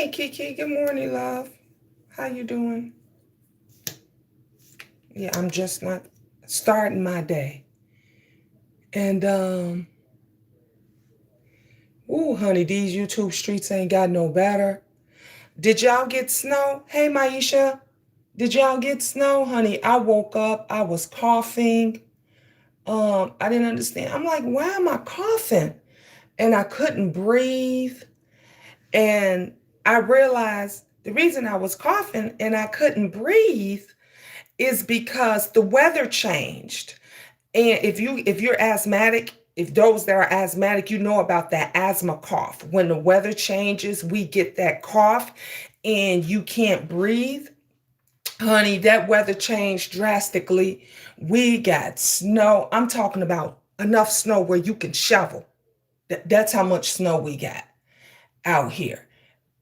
Hey, Kiki. Good morning, love. How you doing? Yeah, I'm just not starting my day. And ooh, honey, these YouTube streets ain't got no better. Did y'all get snow? Hey, Maisha. Did y'all get snow, honey? I woke up. I was coughing. I didn't understand. I'm like, why am I coughing? And I couldn't breathe. And I realized the reason I was coughing and I couldn't breathe is because the weather changed. And if you're asthmatic, if those that are asthmatic, you know about that asthma cough. When the weather changes, we get that cough and you can't breathe. Honey, that weather changed drastically. We got snow. I'm talking about enough snow where you can shovel. That's how much snow we got out here.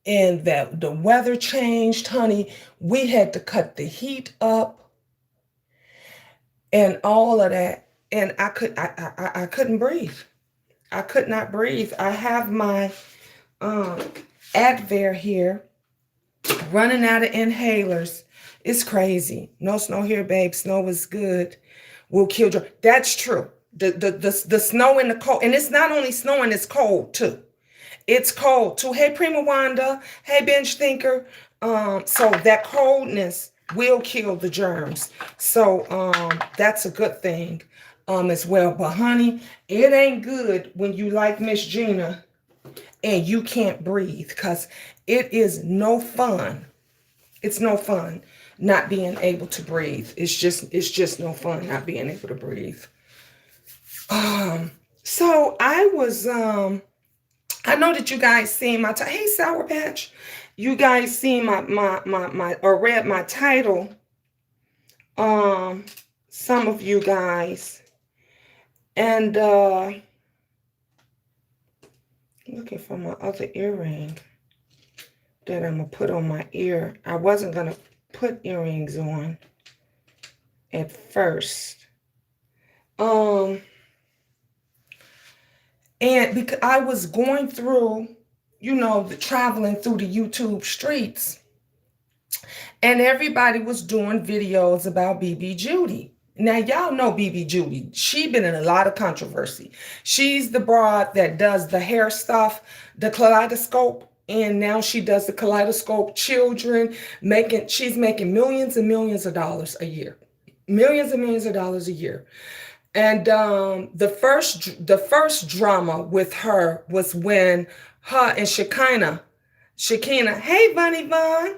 And that the weather changed, honey. We had to cut the heat up and all of that. And I couldn't breathe. I could not breathe. I have my um Advair here, running out of inhalers. It's crazy. No snow here, babe. Snow is good. Will kill you. That's true. The snow and the cold, and it's not only snowing, it's cold too. It's cold too. Hey, Prima Wanda. Hey, Bench Thinker. So that coldness will kill the germs. So that's a good thing as well. But honey, it ain't good when you like Miss Gina and you can't breathe, because it is no fun. It's no fun not being able to breathe. It's just no fun not being able to breathe. So I know that you guys seen my hey, Sour Patch. You guys seen my or read my title. Some of you guys. And looking for my other earring that I'm gonna put on my ear. I wasn't gonna put earrings on at first. And because I was going through, the traveling through the YouTube streets, and everybody was doing videos about Bibi Judy. Now, y'all know Bibi Judy. She been in a lot of controversy. She's the broad that does the hair stuff, the kaleidoscope, and now she does the kaleidoscope children, she's making millions and millions of dollars a year. Millions and millions of dollars a year. And the first drama with her was when her and Shekinah, hey Bunny Bun,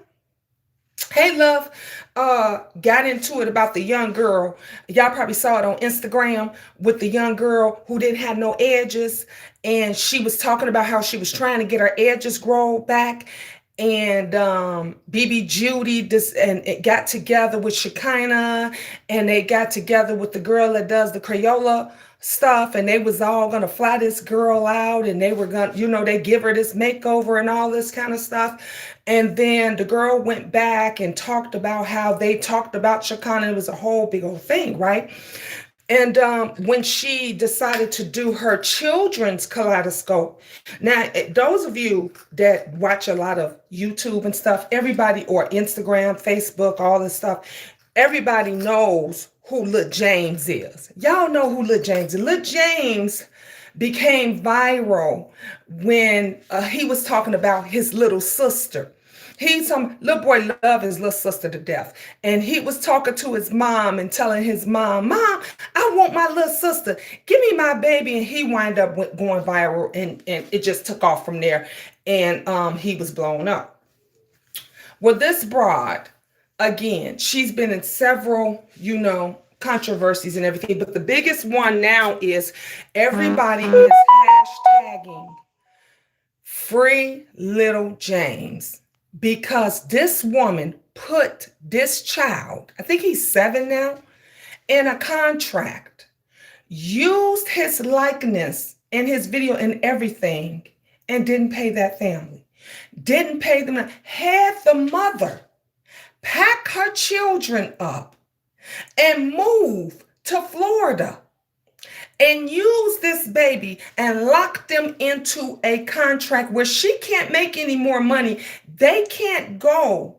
hey love, got into it about the young girl. Y'all probably saw it on Instagram with the young girl who didn't have no edges, and she was talking about how she was trying to get her edges grow back. And Bibi Judy and it got together with Shekinah, and they got together with the girl that does the Crayola stuff, and they was all gonna fly this girl out, and they were gonna, they give her this makeover and all this kind of stuff. And then the girl went back and talked about how they talked about Shekinah. It was a whole big old thing, right? And when she decided to do her children's kaleidoscope, now those of you that watch a lot of YouTube and stuff, everybody, or Instagram, Facebook, all this stuff, everybody knows who Lil James is. Y'all know who Lil James is. Lil James became viral when he was talking about his little sister. He's some little boy love his little sister to death. And he was talking to his mom and telling his mom, I want my little sister. Give me my baby. And he wound up going viral, and it just took off from there. And he was blown up. Well, this broad, again, she's been in several, controversies and everything. But the biggest one now is everybody is hashtagging Free Little James, because this woman put this child, I think he's 7 now, in a contract, used his likeness in his video and everything, and didn't pay that family. Didn't pay them. Had the mother pack her children up and move to Florida and use this baby and lock them into a contract where she can't make any more money. They can't go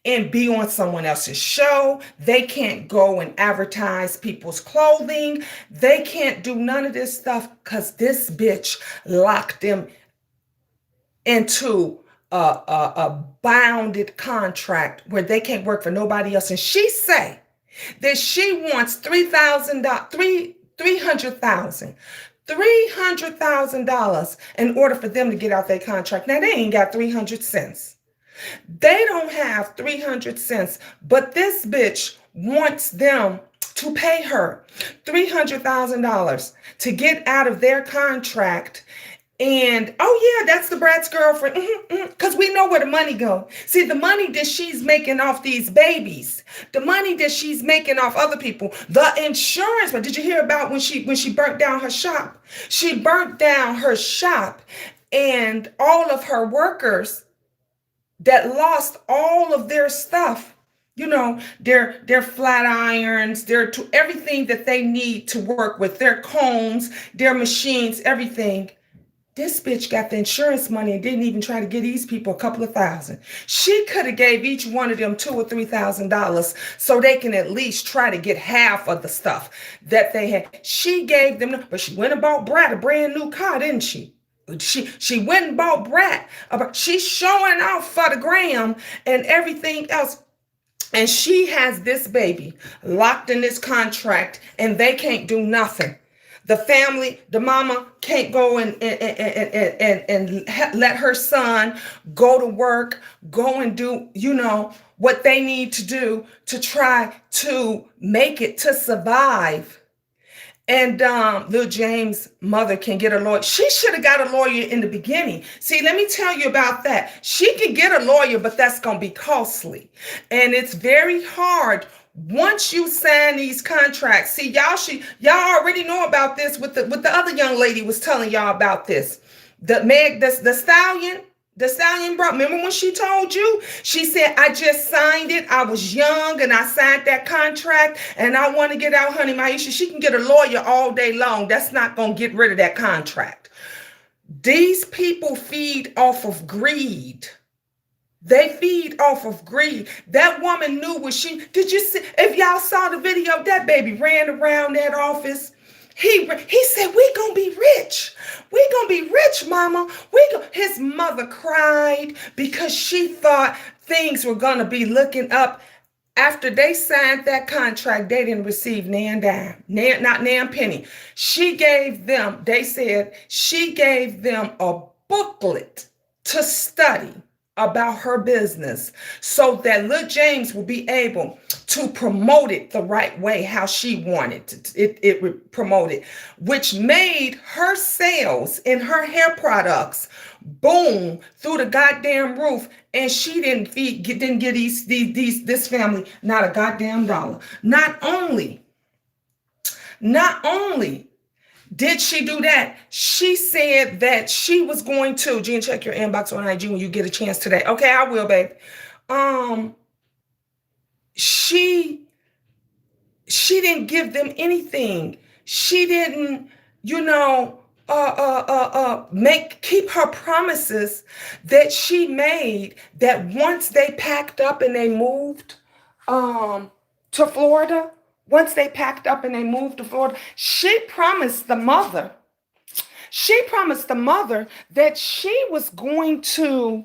and be on someone else's show. They can't go and advertise people's clothing. They can't do none of this stuff because this bitch locked them into a bounded contract where they can't work for nobody else. And she say that she wants $300,000 in order for them to get out their contract. Now they ain't got 300 cents. They don't have 300 cents, but this bitch wants them to pay her $300,000 to get out of their contract. And oh yeah, that's the brat's girlfriend. Because we know where the money go. See, the money that she's making off these babies, the money that she's making off other people, the insurance. But did you hear about when she burnt down her shop? She burnt down her shop, and all of her workers that lost all of their stuff. You know, their flat irons, everything that they need to work with, their combs, their machines, everything. This bitch got the insurance money and didn't even try to get these people a couple of thousand. She could have gave each one of them $2,000 or $3,000 so they can at least try to get half of the stuff that they had. She gave them, but she went and bought Brat a brand new car, didn't she? She went and bought Brat. She's showing off for the gram and everything else. And she has this baby locked in this contract and they can't do nothing. The family, the mama can't go and let her son go to work, go and do, what they need to do to try to make it, to survive. And Lil James' mother can get a lawyer. She should have got a lawyer in the beginning. See, let me tell you about that. She can get a lawyer, but that's going to be costly. And it's very hard once you sign these contracts. See, y'all already know about this with the other young lady was telling y'all about this. The stallion brought, remember when she told you? She said, I just signed it. I was young and I signed that contract and I want to get out, honey. Maisha, she can get a lawyer all day long. That's not going to get rid of that contract. These people feed off of greed. They feed off of greed. That woman knew what did you see? If y'all saw the video, that baby ran around that office. He said, we gonna be rich. We gonna be rich, mama. His mother cried because she thought things were gonna be looking up. After they signed that contract, they didn't receive nan dime, not nan penny. They said she gave them a booklet to study about her business so that Lil James will be able to promote it the right way, how she wanted it promoted, which made her sales in her hair products boom through the goddamn roof. And she didn't get this family not a goddamn dollar. Not only did she do that, she said that she was going to, Jen, check your inbox on IG when you get a chance today. Okay, I will, babe. She didn't give them anything. She didn't, keep her promises that she made, that once they packed up and they moved to Florida, she promised the mother that she was going to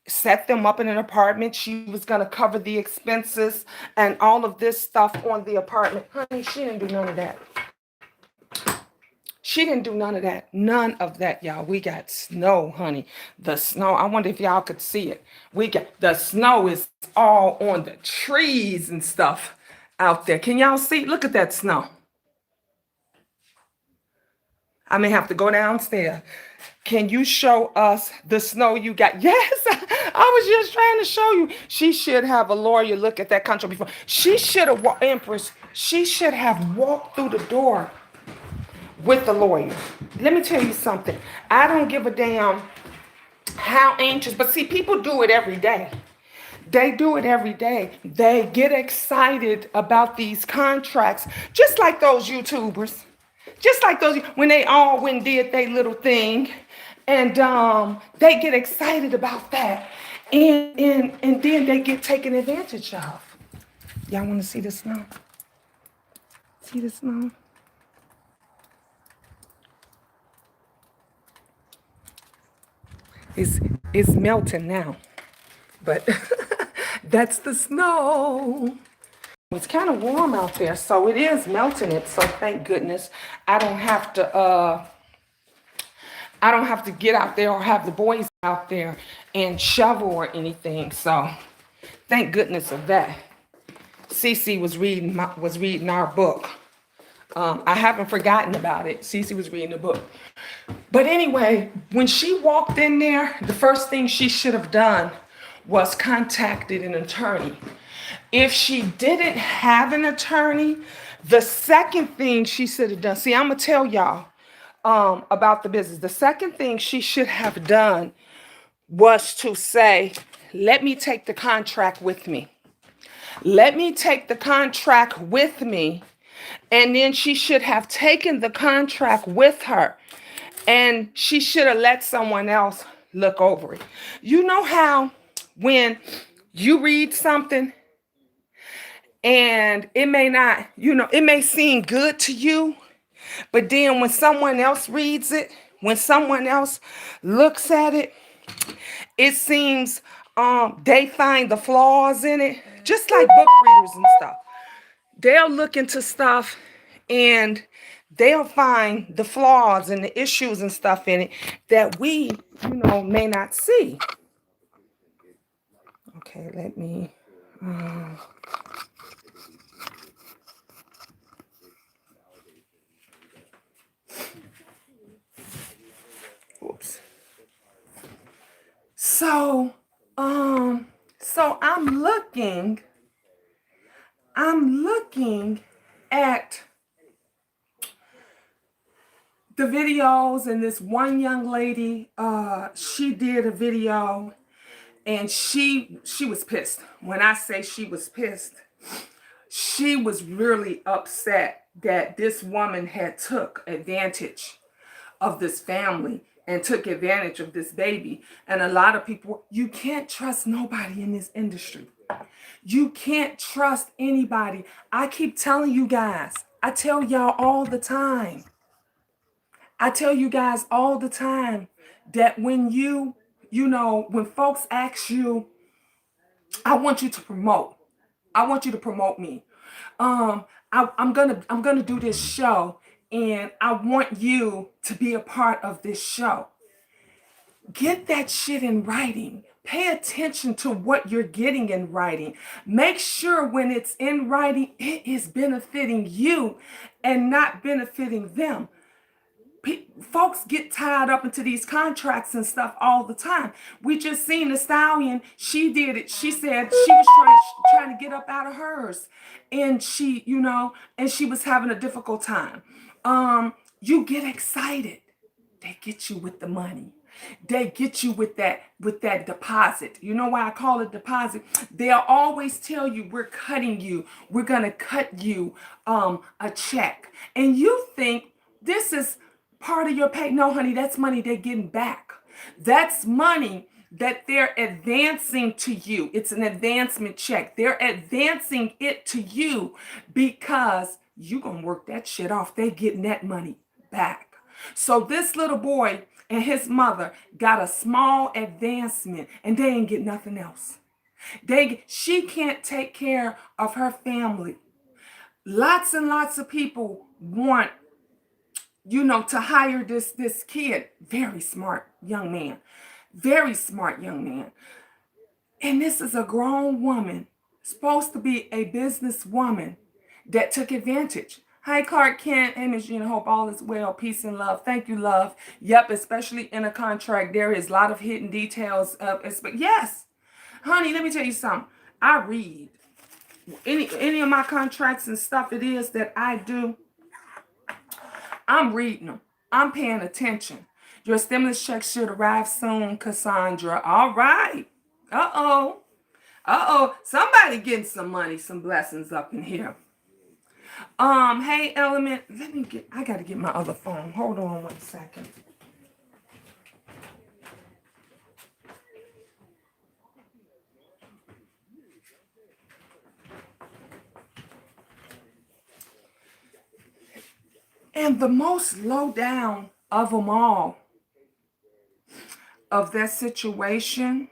set them up in an apartment. She was going to cover the expenses and all of this stuff on the apartment. Honey, she didn't do none of that. None of that, y'all. We got snow, honey. The snow, I wonder if y'all could see it. The snow is all on the trees and stuff out there. Can y'all see? Look at that snow. I may have to go downstairs. Can you show us the snow you got? Yes, I was just trying to show you. She should have a lawyer look at that contract before. She should have, Empress, she should have walked through the door with the lawyer. Let me tell you something. I don't give a damn how anxious, but see, people do it every day. They do it every day. They get excited about these contracts, just like those YouTubers. Just like those, when they all went and did their little thing. And they get excited about that. And then they get taken advantage of. Y'all want to see the snow? See the snow? It's melting now. But that's the snow. It's kind of warm out there, so it is melting it. So thank goodness I don't have to get out there or have the boys out there and shovel or anything. So thank goodness of that. Cece was reading our book. I haven't forgotten about it. Cece was reading the book. But anyway, when she walked in there, the first thing she should have done was contacted an attorney. If she didn't have an attorney, the second thing she should have done, see, I'm going to tell y'all about the business. The second thing she should have done was to say, let me take the contract with me. Let me take the contract with me. And then she should have taken the contract with her. And she should have let someone else look over it. You know how when you read something and it may not, it may seem good to you, but then when someone else reads it, when someone else looks at it, it seems they find the flaws in it, just like book readers and stuff. They'll look into stuff and they'll find the flaws and the issues and stuff in it that we, may not see. Okay, let me. Oops. So I'm looking at the videos, and this one young lady, she did a video, and she was pissed. When I say she was pissed, she was really upset that this woman had took advantage of this family and took advantage of this baby. And a lot of people, you can't trust nobody in this industry. You can't trust anybody. I keep telling you guys, I tell y'all all the time. I tell you guys all the time that when when folks ask you, I want you to promote. I want you to promote me. I'm gonna do this show, and I want you to be a part of this show. Get that shit in writing. Pay attention to what you're getting in writing. Make sure when it's in writing, it is benefiting you and not benefiting them. Folks get tied up into these contracts and stuff all the time. We just seen the stallion. She did it. She said she was trying to get up out of hers, and she was having a difficult time. You get excited. They get you with the money. They get you with that deposit. You know why I call it deposit? They'll always tell you, we're cutting you. We're gonna cut you a check, and you think this is part of your pay. No, honey, that's money they're getting back. That's money that they're advancing to you. It's an advancement check. They're advancing it to you because you're going to work that shit off. They're getting that money back. So this little boy and his mother got a small advancement, and they ain't get nothing else. She can't take care of her family. Lots and lots of people want to hire this kid. Very smart young man. Very smart young man. And this is a grown woman, supposed to be a businesswoman, that took advantage. Hi, Clark Kent. Hey, Miss Gina. Hope all is well. Peace and love. Thank you, love. Yep, especially in a contract, there is a lot of hidden details. Yes. Honey, let me tell you something. I read any of my contracts and stuff it is that I do. I'm reading them. I'm paying attention. Your stimulus check should arrive soon, Cassandra. All right. Uh-oh. Uh-oh, somebody getting some money, some blessings up in here. Hey, Element, I gotta get my other phone. Hold on 1 second. And the most low down of them all, of that situation,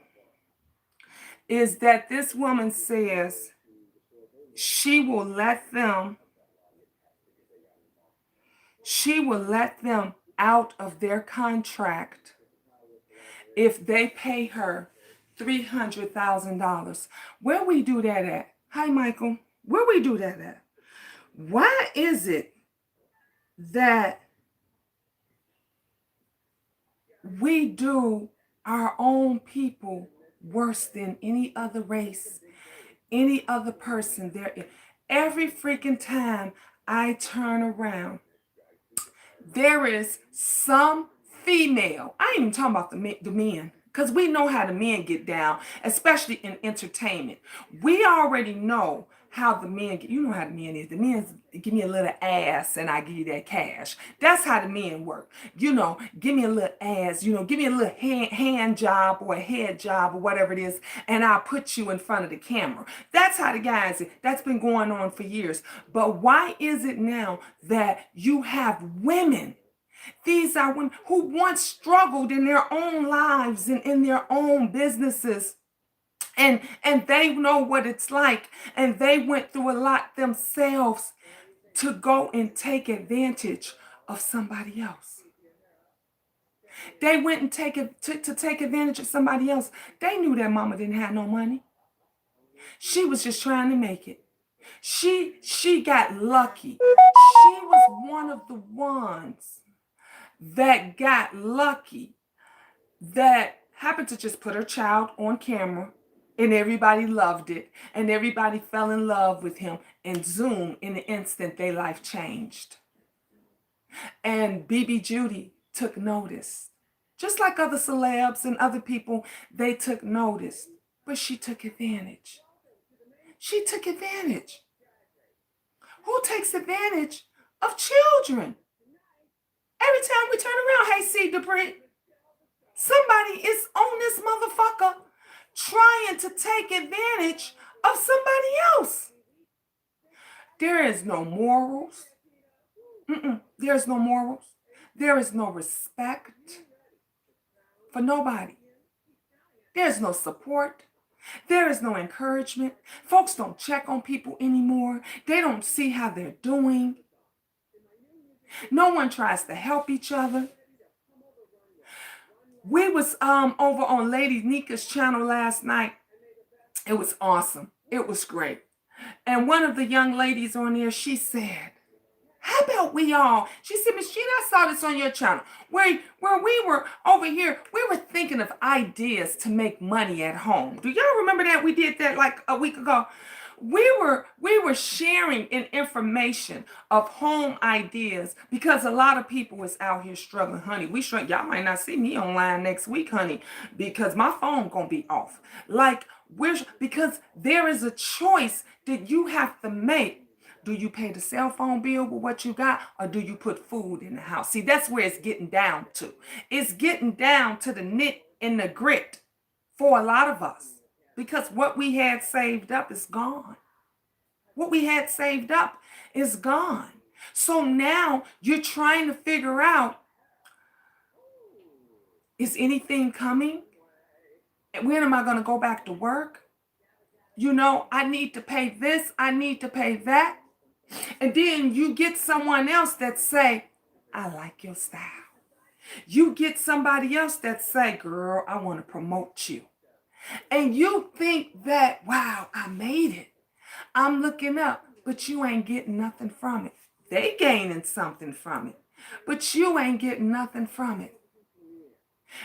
is that this woman says she will let them out of their contract if they pay her $300,000. Where we do that at? Hi, Michael. Where we do that at? Why is it that we do our own people worse than any other race, any other person there? Every freaking time I turn around, there is some female. I ain't even talking about the men, because we know how the men get down, especially in entertainment. We already know how the men get. You know how the men is. The men give me a little ass and I give you that cash. That's how the men work. Give me a little ass, give me a little hand job or a head job or whatever it is, and I'll put you in front of the camera. That's how the guys, that's been going on for years. But why is it now that you have women? These are women who once struggled in their own lives and in their own businesses. And they know what it's like. And they went through a lot themselves to go and take advantage of somebody else. They went and to take advantage of somebody else. They knew their mama didn't have no money. She was just trying to make it. She got lucky. She was one of the ones that got lucky, that happened to just put her child on camera, and everybody loved it, and everybody fell in love with him, and zoom, in an instant, their life changed. And Bibi Judy took notice. Just like other celebs and other people, they took notice. But she took advantage. She took advantage. Who takes advantage of children? Every time we turn around, hey, see, Dupree, somebody is on this motherfucker trying to take advantage of somebody else. There is no morals. There's no morals. There is no respect for nobody. There's no support. There is no encouragement. Folks don't check on people anymore. They don't see how they're doing. No one tries to help each other. We was over on Lady Nika's channel last night. It was awesome. It was great. And one of the young ladies on there, she said, how about we all? She said, Miss Gina, I saw this on your channel. Where we were over here, we were thinking of ideas to make money at home. Do y'all remember that? We did that like a week ago. We were sharing information of home ideas because a lot of people is out here struggling, honey. Y'all might not see me online next week, honey, because my phone gonna be off. Because there is a choice that you have to make. Do you pay the cell phone bill with what you got, or do you put food in the house? See, that's where it's getting down to. It's getting down to the nit and the grit for a lot of us, because what we had saved up is gone. What we had saved up is gone. So now you're trying to figure out, is anything coming? When am I going to go back to work? I need to pay this. I need to pay that. And then you get someone else that say, I like your style. You get somebody else that say, girl, I want to promote you. And you think that, wow, I made it. I'm looking up, but you ain't getting nothing from it. They gaining something from it, but you ain't getting nothing from it.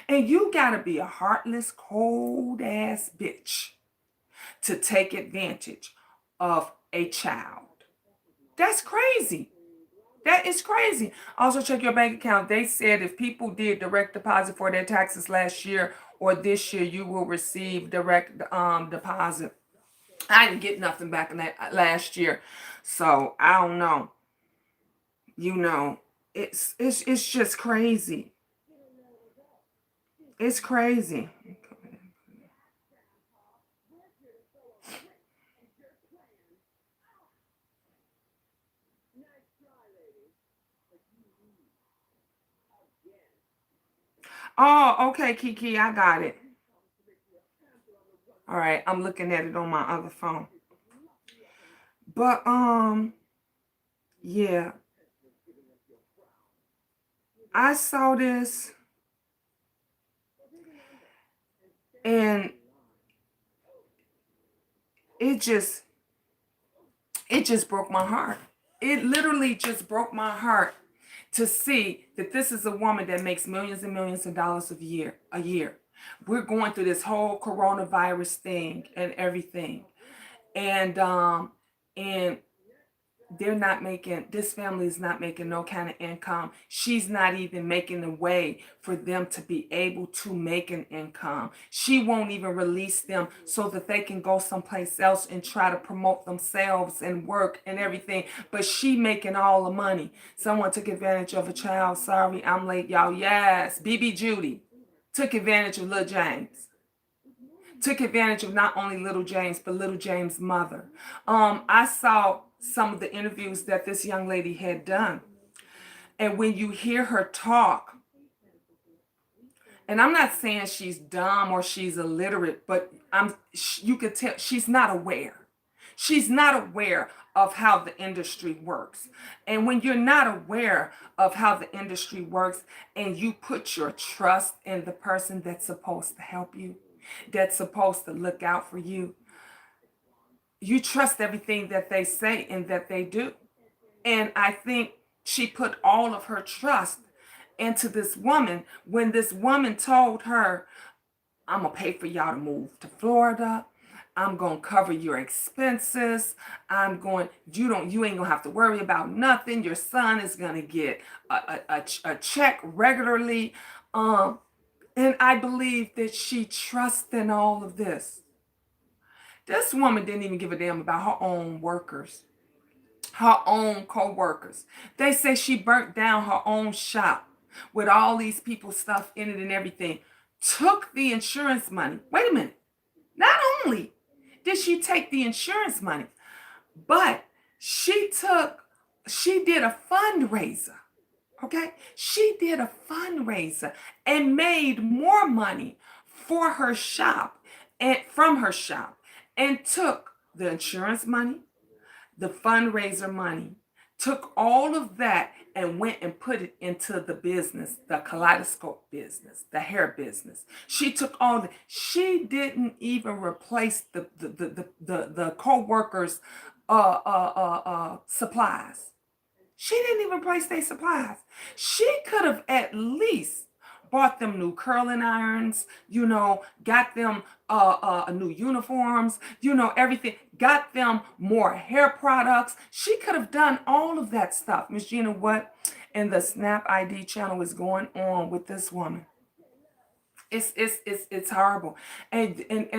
And you got to be a heartless, cold ass bitch to take advantage of a child. That's crazy. That is crazy. Also, check your bank account. They said if people did direct deposit for their taxes last year or this year, you will receive direct deposit I didn't get nothing back in that last year. So I don't know. You know, it's just crazy. It's crazy. Oh, okay, Kiki, I got it. All right, I'm looking at it on my other phone. But yeah, I saw this and it just it just broke my heart. It literally just broke my heart to see that this is a woman that makes millions and millions of dollars a year. We're going through this whole coronavirus thing and everything. And they're not making, this family is not making no kind of income. She's not even making a way for them to be able to make an income. She won't even release them so that they can go someplace else and try to promote themselves and work and everything. But she making all the money. Someone took advantage of a child. Sorry, I'm late, y'all. Yes, Bibi Judy took advantage of little James. Took advantage of not only little James, but little James' mother. I saw some of the interviews that this young lady had done. And when you hear her talk, and I'm not saying she's dumb or she's illiterate, but you could tell she's not aware. She's not aware of how the industry works. And when you're not aware of how the industry works and you put your trust in the person that's supposed to help you, that's supposed to look out for you, you trust everything that they say and that they do. And I think she put all of her trust into this woman when this woman told her, I'm going to pay for y'all to move to Florida. I'm going to cover your expenses. You ain't going to have to worry about nothing. Your son is going to get a check regularly. And I believe that she trusts in all of this. This woman didn't even give a damn about her own workers, her own co-workers. They say she burnt down her own shop with all these people's stuff in it and everything. Took the insurance money. Wait a minute. Not only did she take the insurance money, but she did a fundraiser. Okay? She did a fundraiser and made more money for her shop and from her shop and took the insurance money, the fundraiser money, took all of that and went and put it into the business, the kaleidoscope business, the hair business. She took all the, she didn't even replace the co-workers supplies. She didn't even replace their supplies. She could have at least bought them new curling irons, got them new uniforms, everything, got them more hair products. She could have done all of that stuff. Miss Gina, what in the Snap ID channel is going on with this woman? It's horrible. And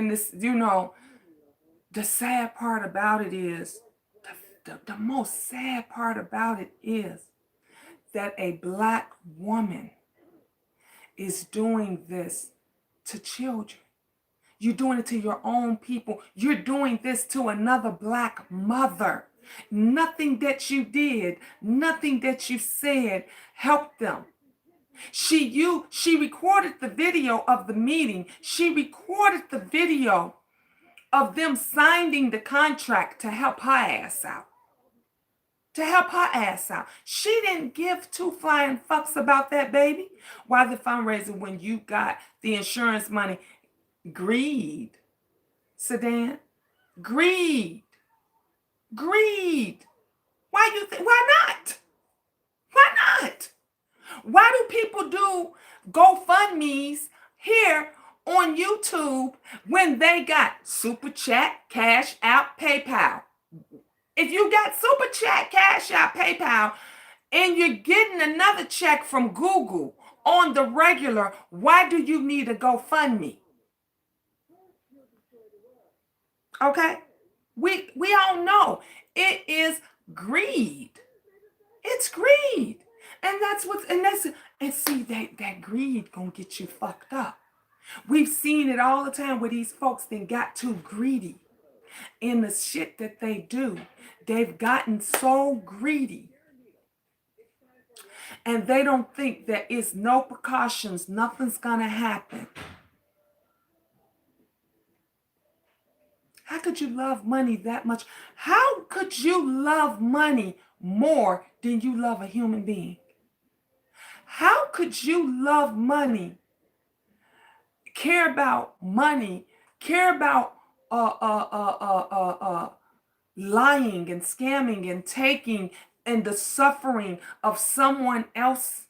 this, the sad part about it is, the most sad part about it is that a Black woman is doing this to children. You're doing it to your own people. You're doing this to another Black mother. Nothing that you did, nothing that you said helped them. She recorded the video of the meeting. She recorded the video of them signing the contract to help her ass out. She didn't give two flying fucks about that, baby. Why the fundraiser when you got the insurance money? Greed. Sedan. Greed. Why not? Why not? Why do people do GoFundMe's here on YouTube when they got Super Chat, Cash App, PayPal? If you got Super Chat, Cash App, PayPal, and you're getting another check from Google on the regular, why do you need a GoFundMe? Okay? We all know it is greed. It's greed. And that's what's and see that greed gonna get you fucked up. We've seen it all the time where these folks then got too greedy in the shit that they do. They've gotten so greedy and they don't think there is no precautions, nothing's gonna happen. How could you love money that much? How could you love money more than you love a human being? How could you love money, care about money, care about lying and scamming and taking and the suffering of someone else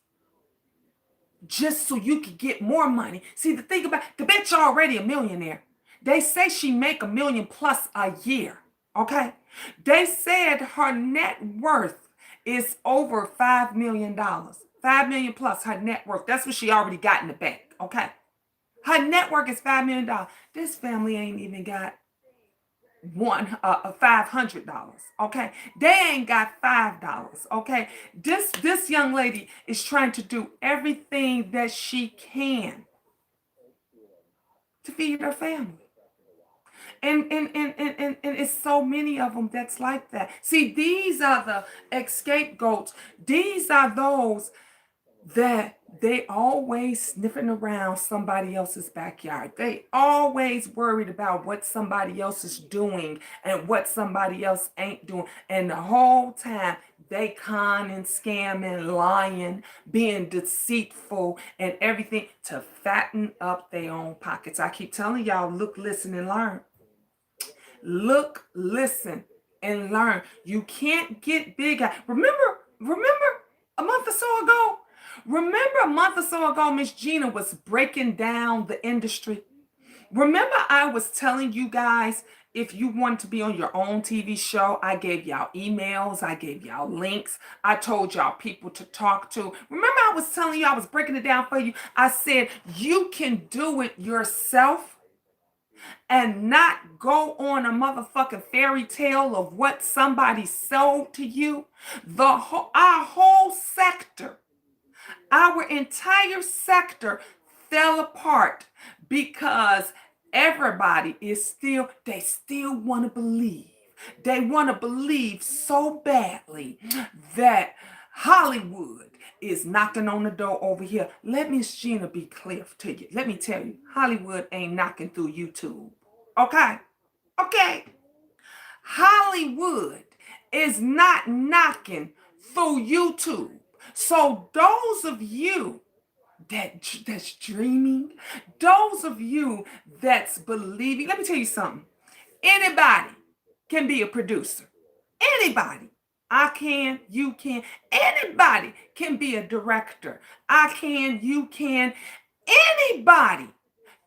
just so you could get more money? See, the thing about the bitch already a millionaire. They say she make $1 million plus a year. Okay, they said her net worth is over $5 million. $5 million plus her net worth. That's what she already got in the bank. Okay, her net worth is $5 million. This family ain't even got $500. Okay, they ain't got $5. Okay, this young lady is trying to do everything that she can to feed her family. And it's so many of them that's like that. See, these are the scapegoats. These are those that they always sniffing around somebody else's backyard. They always worried about what somebody else is doing and what somebody else ain't doing. And the whole time they conning, scamming, lying, being deceitful and everything to fatten up their own pockets. I keep telling y'all, look, listen, and learn. Look, listen, and learn. You can't get big. Remember a month or so ago? Remember a month or so ago, Miss Gina was breaking down the industry. Remember I was telling you guys, if you want to be on your own TV show, I gave y'all emails, I gave y'all links, I told y'all people to talk to. Remember I was telling you, I was breaking it down for you. I said, you can do it yourself and not go on a motherfucking fairy tale of what somebody sold to you. Our whole sector, our entire sector fell apart because everybody they still want to believe. They want to believe so badly that Hollywood is knocking on the door over here. Let Miss Gina be clear to you. Let me tell you, Hollywood ain't knocking through YouTube. Okay? Okay? Hollywood is not knocking through YouTube. So those of you that's dreaming, those of you that's believing, let me tell you something. Anybody can be a producer. Anybody. I can, you can. Anybody can be a director. I can, you can. Anybody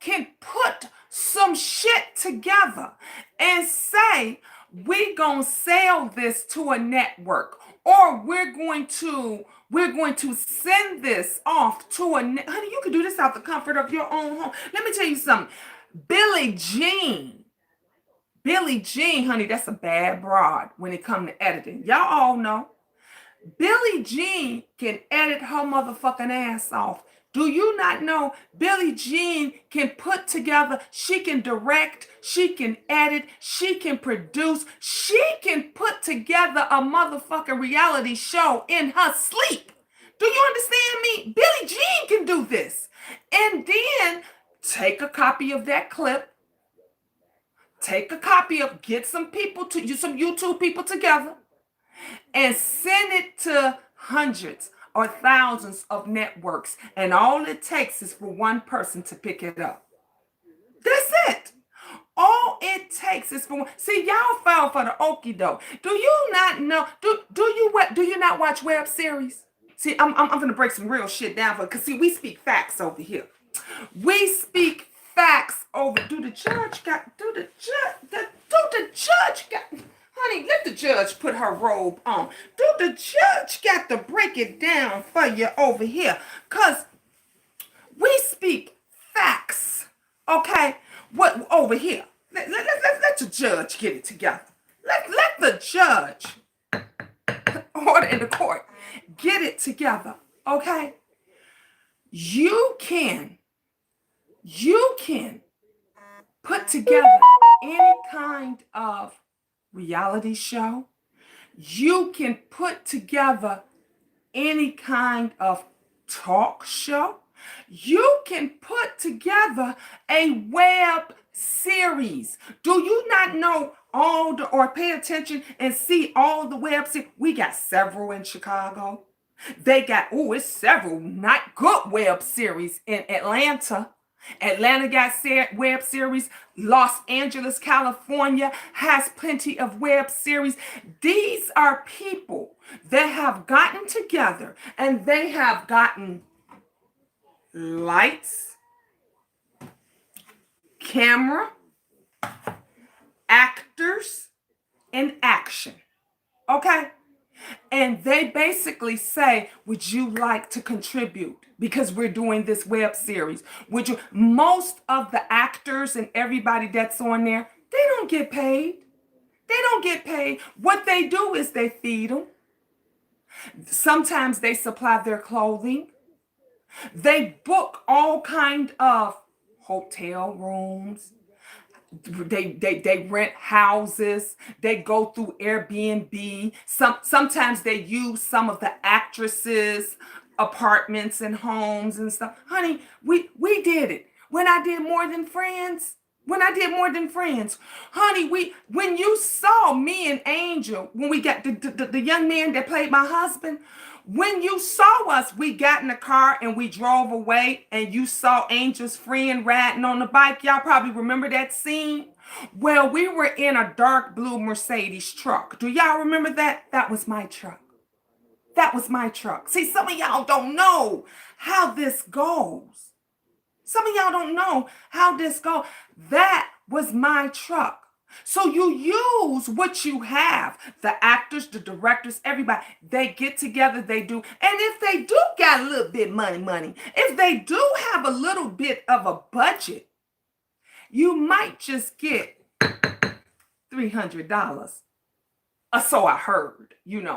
can put some shit together and say, we're going to sell this to a network, or we're going to send this off to honey, you can do this out the comfort of your own home. Let me tell you something. Billie Jean, honey, that's a bad broad when it comes to editing. Y'all all know. Billie Jean can edit her motherfucking ass off. Do you not know Billie Jean can put together, she can direct, she can edit, she can produce, she can put together a motherfucking reality show in her sleep. Do you understand me? Billie Jean can do this. And then take a copy of that clip, get some people some YouTube people together and send it to hundreds or thousands of networks. And all it takes is for one person to pick it up. That's it. All it takes is for one. See, y'all fell for the okie doke. Do you not know? Do you not watch web series? See, I'm gonna break some real shit down because see, we speak facts over here. We speak facts over. Do the judge got? Honey, let the judge put her robe on. Do the judge got to break it down for you over here? Because we speak facts, okay? What over here? Let the judge get it together. Let the judge, order in the court, get it together, okay? You can put together any kind of reality show. You can put together any kind of talk show. You can put together a web series. Do you not know all the, or pay attention and see all the web series? We got several in Chicago. They got, it's several not good web series in Atlanta. Atlanta got web series. Los Angeles, California has plenty of web series. These are people that have gotten together and they have gotten lights, camera, actors, and action. Okay? And they basically say, would you like to contribute? Because we're doing this web series. Would you? Most of the actors and everybody that's on there, they don't get paid. They don't get paid. What they do is they feed them. Sometimes they supply their clothing. They book all kind of hotel rooms. They rent houses. They go through Airbnb. Sometimes they use some of the actresses' apartments and homes and stuff. Honey, we did it. When I did More Than Friends, honey, when you saw me and Angel, when we got the young man that played my husband, when you saw us, we got in the car and we drove away, and you saw Angel's friend riding on the bike. Y'all probably remember that scene. Well, we were in a dark blue Mercedes truck. Do y'all remember that? That was my truck. That was my truck. See, some of y'all don't know how this goes. Some of y'all don't know how this goes. That was my truck. So you use what you have. The actors, the directors, everybody, they get together, they do. And if they do got a little bit money, if they do have a little bit of a budget, you might just get $300. So I heard,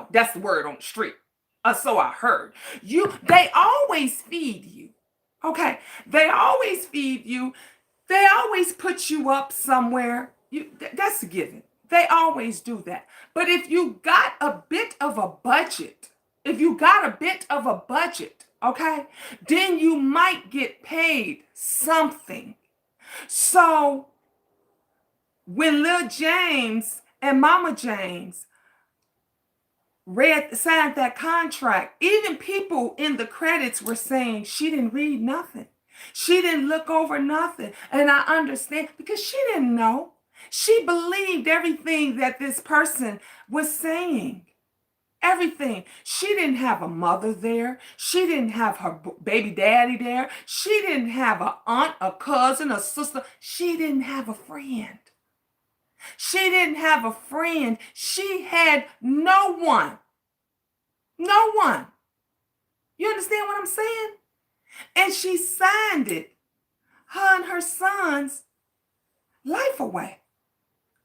that's the word on the street. So I heard. They always feed you. Okay. They always feed you. They always put you up somewhere. That's a given. They always do that. But if you got a bit of a budget, okay, then you might get paid something. So when Lil James and Mama James signed that contract, even people in the credits were saying she didn't read nothing. She didn't look over nothing. And I understand, because she didn't know. She believed everything that this person was saying. Everything. She didn't have a mother there. She didn't have her baby daddy there. She didn't have an aunt, a cousin, a sister. She didn't have a friend. She didn't have a friend. She had no one. No one. You understand what I'm saying? And she signed it, her and her son's life away.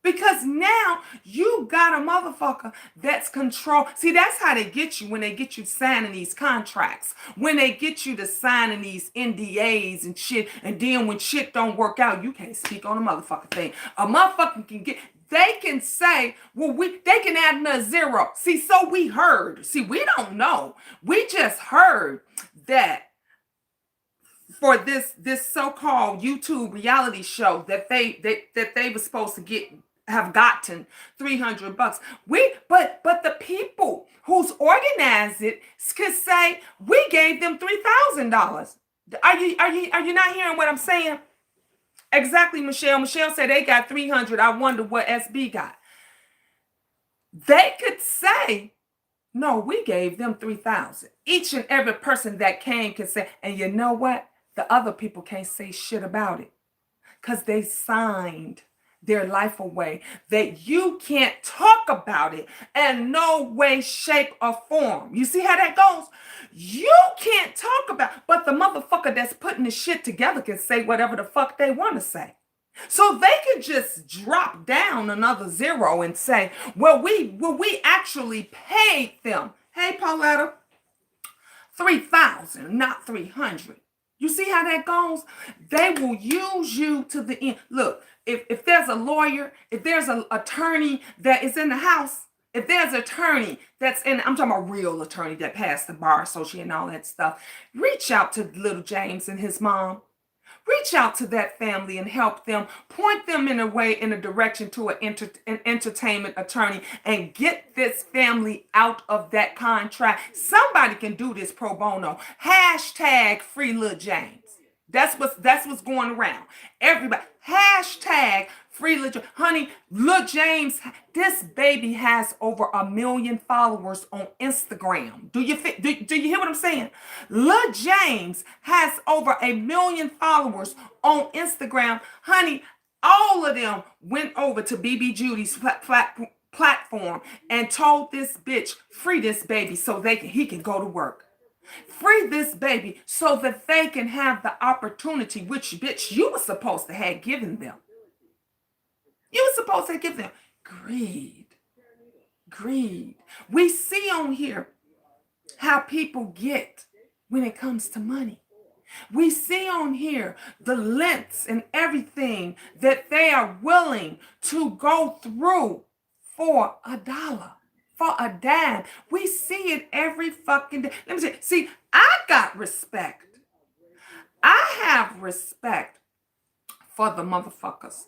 Because now you got a motherfucker that's control. See, that's how they get you when they get you signing these contracts. When they get you to signing these NDAs and shit. And then when shit don't work out, you can't speak on a motherfucker thing. A motherfucker can get, they can say, well, they can add another zero. See, so we heard. See, we don't know. We just heard that for this so-called YouTube reality show that they were supposed to have gotten $300. But the people who's organized it could say we gave them $3,000. Are you not hearing what I'm saying? Exactly, Michelle. Michelle said they got 300. I wonder what SB got. They could say, no, we gave them 3,000. Each and every person that came can say, and you know what? The other people can't say shit about it because they signed their life away, that you can't talk about it in no way, shape, or form. You see how that goes? You can't talk about, but the motherfucker that's putting the shit together can say whatever the fuck they want to say. So they could just drop down another zero and say, well, we actually paid them. Hey, Pauletta, 3,000, not 300. You see how that goes? They will use you to the end. Look, if there's a lawyer, if there's an attorney that is in the house, if there's an attorney that's in, I'm talking about real attorney that passed the bar associate and all that stuff, reach out to little James and his mom. Reach out to that family and help them, point them in a way, in a direction to an entertainment attorney, and get this family out of that contract. Somebody can do this pro bono. Hashtag free Lil James. That's what's going around. Everybody. Hashtag free Lil James. Honey, Lil James, this baby has over 1 million followers on Instagram. Do you hear what I'm saying? Lil James has over 1 million followers on Instagram. Honey, all of them went over to Bibi Judy's platform and told this bitch, free this baby so he can go to work. Free this baby so that they can have the opportunity, which bitch you were supposed to have given them. You were supposed to give them greed. Greed. We see on here how people get when it comes to money. We see on here the lengths and everything that they are willing to go through for $1, for a dime. We see it every fucking day. Let me see, I got respect. I have respect for the motherfuckers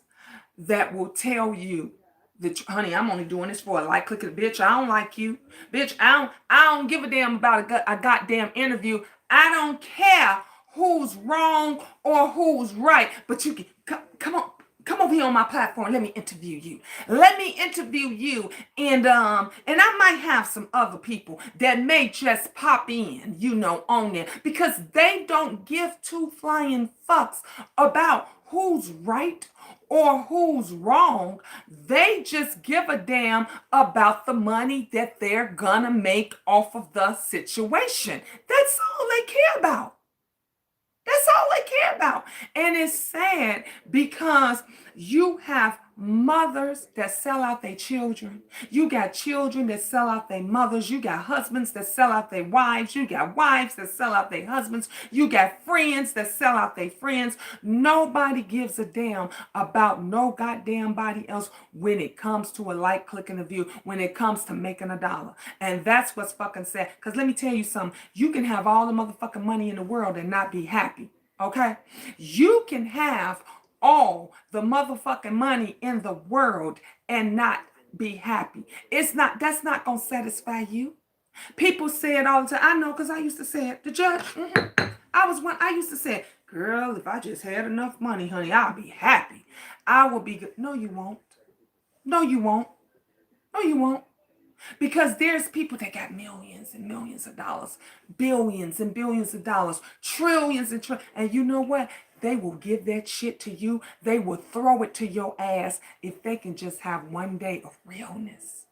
that will tell you that, honey, I'm only doing this for a like, click it, bitch. I don't like you, bitch. I don't give a damn about a goddamn interview. I don't care who's wrong or who's right, but you can come over here on my platform. Let me interview you. Let me interview you, and I might have some other people that may just pop in, on there, because they don't give two flying fucks about who's right or who's wrong. They just give a damn about the money that they're gonna make off of the situation. That's all they care about. That's all they care about. And it's sad because you have mothers that sell out their children. You got children that sell out their mothers. You got husbands that sell out their wives. You got wives that sell out their husbands. You got friends that sell out their friends. Nobody gives a damn about no goddamn body else when it comes to a like, click, and a view, when it comes to making $1. And that's what's fucking sad. Because let me tell you something. You can have all the motherfucking money in the world and not be happy. Okay? You can have all the motherfucking money in the world and not be happy. That's not gonna satisfy you. People say it all the time. I know, because I used to say it. The judge, I used to say, girl, if I just had enough money, honey, I'll be happy. I will be good. No, you won't. No, you won't. No, you won't. Because there's people that got millions and millions of dollars, billions and billions of dollars, trillions and trillions. And you know what? They will give that shit to you. They will throw it to your ass if they can just have one day of realness.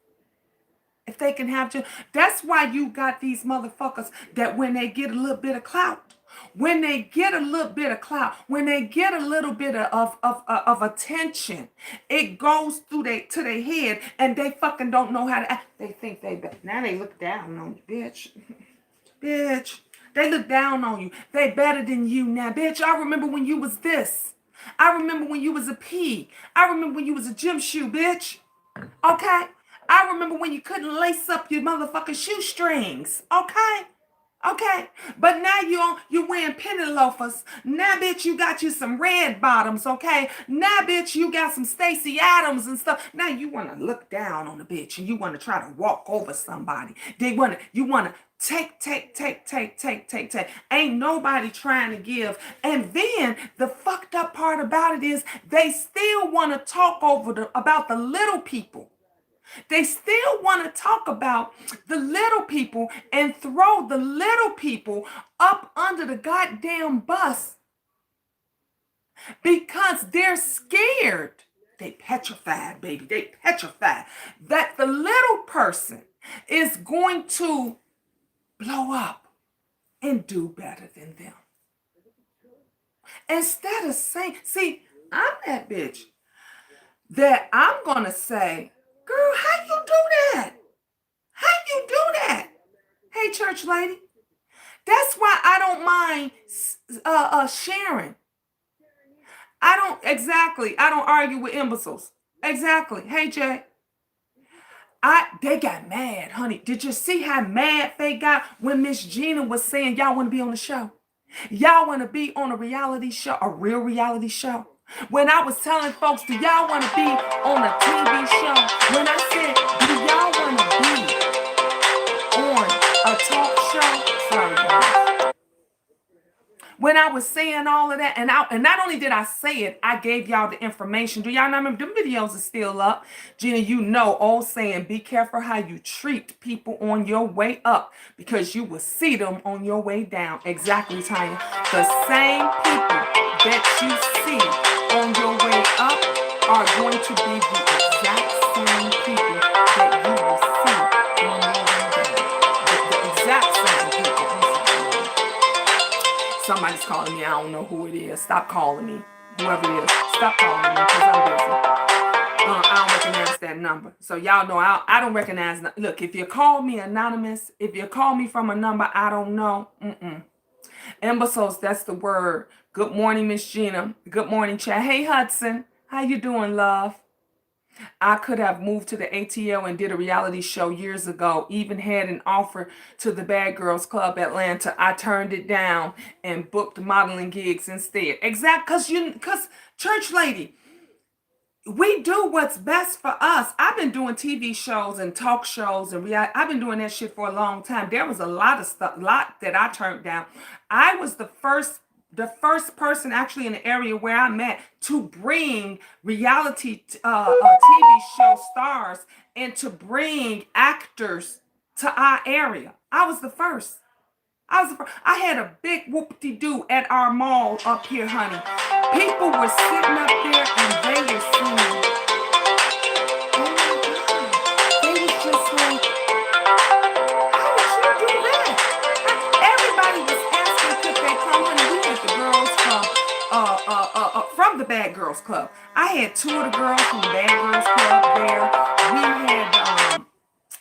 If they can have just, that's why you got these motherfuckers that when they get a little bit of clout, when they get a little bit of clout, when they get a little bit of attention, it goes through to their head, and they fucking don't know how to act. They think they better. Now they look down on you, bitch. Bitch. They look down on you. They better than you now. Bitch, I remember when you was this. I remember when you was a pig. I remember when you was a gym shoe, bitch. Okay? I remember when you couldn't lace up your motherfucking shoestrings. Okay? Okay, but now you're wearing penny loafers. Now, bitch, you got you some red bottoms. Okay, now, bitch, you got some Stacey Adams and stuff. Now you want to look down on the bitch and you want to try to walk over somebody. You want to take. Ain't nobody trying to give. And then the fucked up part about it is they still want to talk about the little people. They still want to talk about the little people and throw the little people up under the goddamn bus because they're scared. They petrified, baby. They petrified that the little person is going to blow up and do better than them. Instead of saying, see, I'm that bitch that I'm going to say, girl, how you do that? How you do that? Hey, church lady. That's why I don't mind sharing. I don't argue with imbeciles. Exactly. Hey, Jay. They got mad, honey. Did you see how mad they got when Miss Gina was saying y'all want to be on the show? Y'all want to be on a reality show, a real reality show? When I was telling folks, do y'all want to be on a TV show? When I said, do y'all want to be on a talk show? Sorry, guys. When I was saying all of that, and not only did I say it, I gave y'all the information. Do y'all not remember? Them videos are still up. Gina, you know, old saying, be careful how you treat people on your way up, because you will see them on your way down. Exactly, Tanya. The same people that you see on your way up are going to be the exact same people that you will see on your way down. The exact same people. Somebody's calling me. I don't know who it is. Stop calling me. Whoever it is, stop calling me because I'm busy. I don't recognize that number. So y'all know I don't recognize. Look, if you call me anonymous, if you call me from a number I don't know, imbeciles, that's the word. Good morning, Miss Gina. Good morning, Chad. Hey, Hudson. How you doing, love? I could have moved to the ATL and did a reality show years ago. Even had an offer to the Bad Girls Club Atlanta. I turned it down and booked modeling gigs instead. Because church lady, we do what's best for us. I've been doing TV shows and talk shows and I've been doing that shit for a long time. There was a lot that I turned down. I was the first person actually in the area where I'm at to bring reality TV show stars and to bring actors to our area. I was the first. I had a big whoop-de-doo at our mall up here, honey. People were sitting up there and they were singing. Oh my God. They was just like, how did you do that? Everybody was asking could they come, honey. We had the girls from the Bad Girls Club. I had two of the girls from the Bad Girls Club there. We had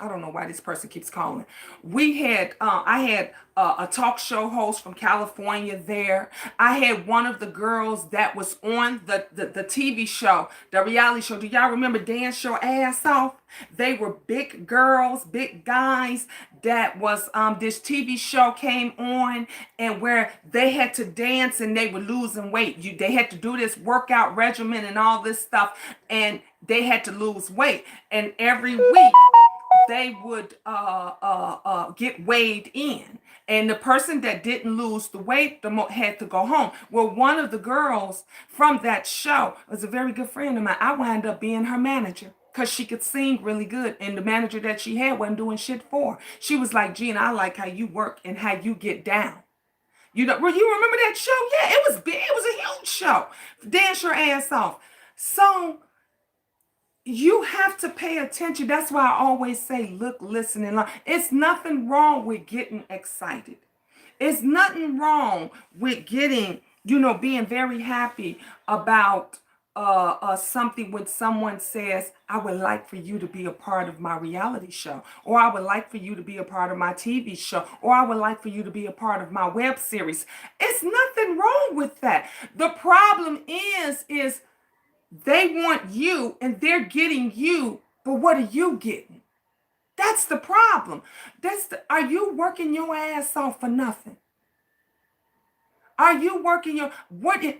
I don't know why this person keeps calling. I had a talk show host from California there. I had one of the girls that was on the TV show, the reality show. Do y'all remember Dance Your Ass Off? They were big girls, big guys. That was this TV show came on and where they had to dance and they were losing weight. They had to do this workout regimen and all this stuff, and they had to lose weight. And every week they would get weighed in, and the person that didn't lose the weight had to go home. Well, one of the girls from that show was a very good friend of mine. I wound up being her manager because she could sing really good, and the manager that she had wasn't doing shit for her. She was like, Gina, I like how you work and how you get down. You know, well, you remember that show? Yeah, it was big. It was a huge show. Dance Your Ass Off. So you have to pay attention. That's why I always say, look, listen, and learn. It's nothing wrong with getting excited. It's nothing wrong with getting, being very happy about something when someone says, I would like for you to be a part of my reality show, or I would like for you to be a part of my TV show, or I would like for you to be a part of my web series. It's nothing wrong with that. The problem is they want you and they're getting you, but what are you getting? That's the problem. Are you working your ass off for nothing? Are you working let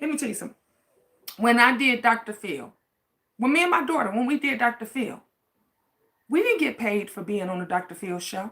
me tell you something. When I did Dr. Phil, when me and my daughter, when we did Dr. Phil, we didn't get paid for being on the Dr. Phil show.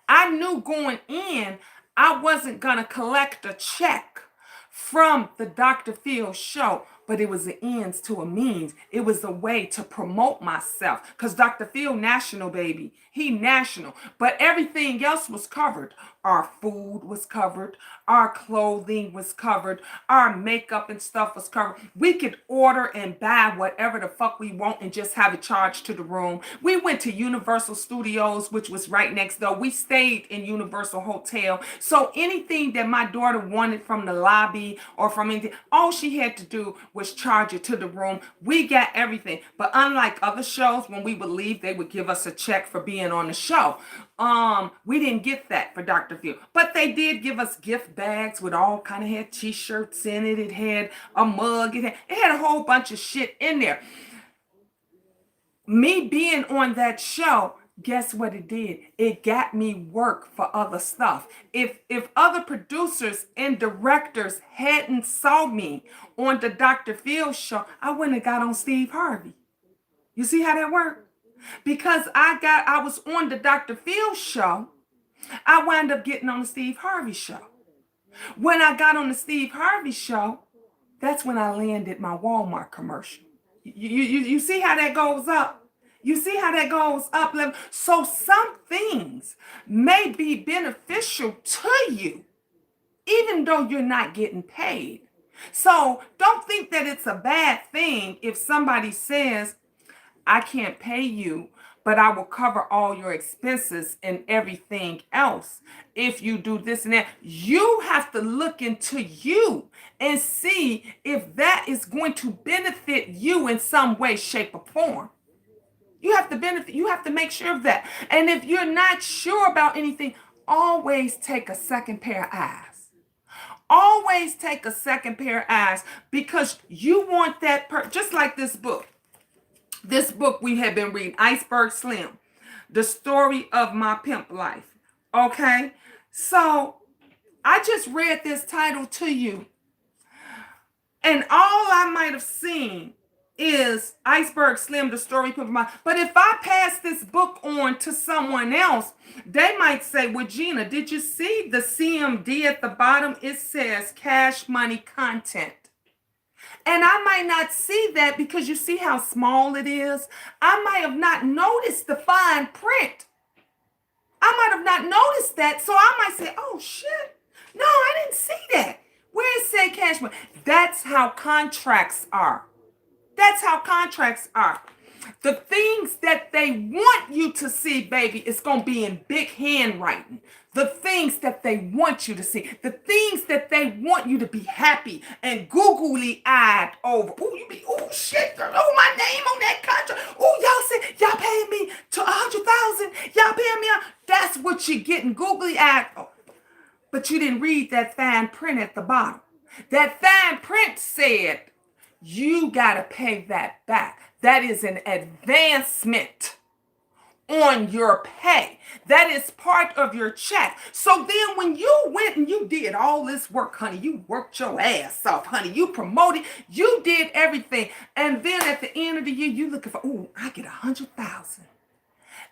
I knew going in, I wasn't going to collect a check from the Dr. Phil show, but it was the ends to a means. It was a way to promote myself, because Dr. Phil national, baby. He national, but everything else was covered. Our food was covered. Our clothing was covered. Our makeup and stuff was covered. We could order and buy whatever the fuck we want and just have it charged to the room. We went to Universal Studios, which was right next door. We stayed in Universal Hotel. So anything that my daughter wanted from the lobby or from anything, all she had to do was was charge it to the room. We got everything. But unlike other shows, when we would leave, they would give us a check for being on the show. We didn't get that for Dr. Phil. But they did give us gift bags with all kind of, had t-shirts in it. It had a mug. It had a whole bunch of shit in there. Me being on that show, guess what it did? It got me work for other stuff. If other producers and directors hadn't saw me on the Dr. Phil show, I wouldn't have got on Steve Harvey. You see how that worked? Because I was on the Dr. Phil show, I wound up getting on the Steve Harvey show. When I got on the Steve Harvey show, that's when I landed my Walmart commercial. You see how that goes up? You see how that goes up? So some things may be beneficial to you, even though you're not getting paid. So don't think that it's a bad thing if somebody says, I can't pay you, but I will cover all your expenses and everything else if you do this and that. You have to look into you and see if that is going to benefit you in some way, shape, or form. You have to benefit. You have to make sure of that. And if you're not sure about anything, always take a second pair of eyes. Always take a second pair of eyes, because you want that just like this book. This book we have been reading, Iceberg Slim, The Story of My Pimp Life. Okay? So I just read this title to you, and all I might have seen is Iceberg Slim, The Story of My. But if I pass this book on to someone else, they might say, well, Gina, did you see the CMD at the bottom? It says cash money content. And I might not see that because you see how small it is. I might have not noticed the fine print. I might have not noticed that. So I might say, oh, shit. No, I didn't see that. Where it said cash money? That's how contracts are. That's how contracts are. The things that they want you to see, baby, is going to be in big handwriting. The things that they want you to see. The things that they want you to be happy and googly-eyed over. Oh, you be, oh, shit, girl. Oh, my name on that contract. Oh, y'all said, y'all paying me to $100,000. Y'all paying me. That's what you're getting googly-eyed over. But you didn't read that fine print at the bottom. That fine print said, you got to pay that back. That is an advancement on your pay. That is part of your check. So then when you went and you did all this work, honey, you worked your ass off, honey. You promoted, you did everything. And then at the end of the year, you looking for, oh, I get 100,000.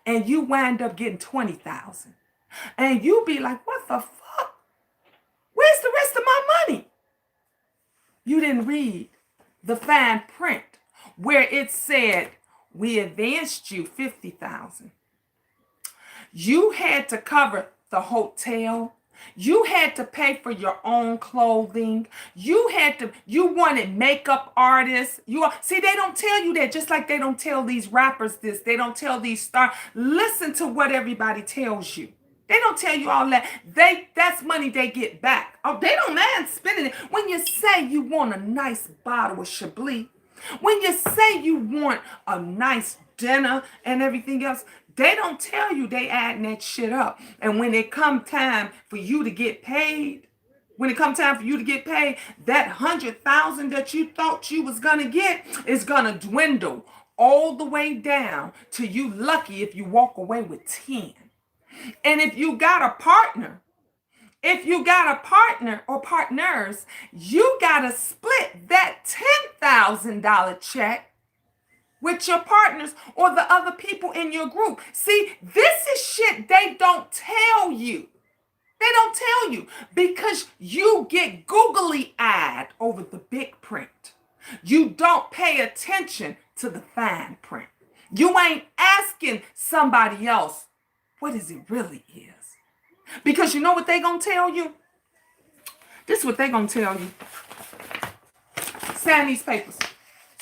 And you wind up getting 20,000. And you be like, what the fuck? Where's the rest of my money? You didn't read the fine print where it said, we advanced you 50,000. You had to cover the hotel. You had to pay for your own clothing. You wanted makeup artists. See, they don't tell you that, just like they don't tell these rappers this. They don't tell these stars. Listen to what everybody tells you. They don't tell you all that. That's money they get back. Oh, they don't mind spending it. When you say you want a nice bottle of Chablis, when you say you want a nice dinner and everything else, they don't tell you they adding that shit up. And when it come time for you to get paid, that 100,000 that you thought you was gonna get is gonna dwindle all the way down to you lucky if you walk away with 10. And if you got a partner or partners, you got to split that $10,000 check with your partners or the other people in your group. See, this is shit they don't tell you. They don't tell you because you get googly-eyed over the big print. You don't pay attention to the fine print. You ain't asking somebody else, what is it really is? Because you know what they gonna tell you? This is what they gonna tell you. Sign these papers.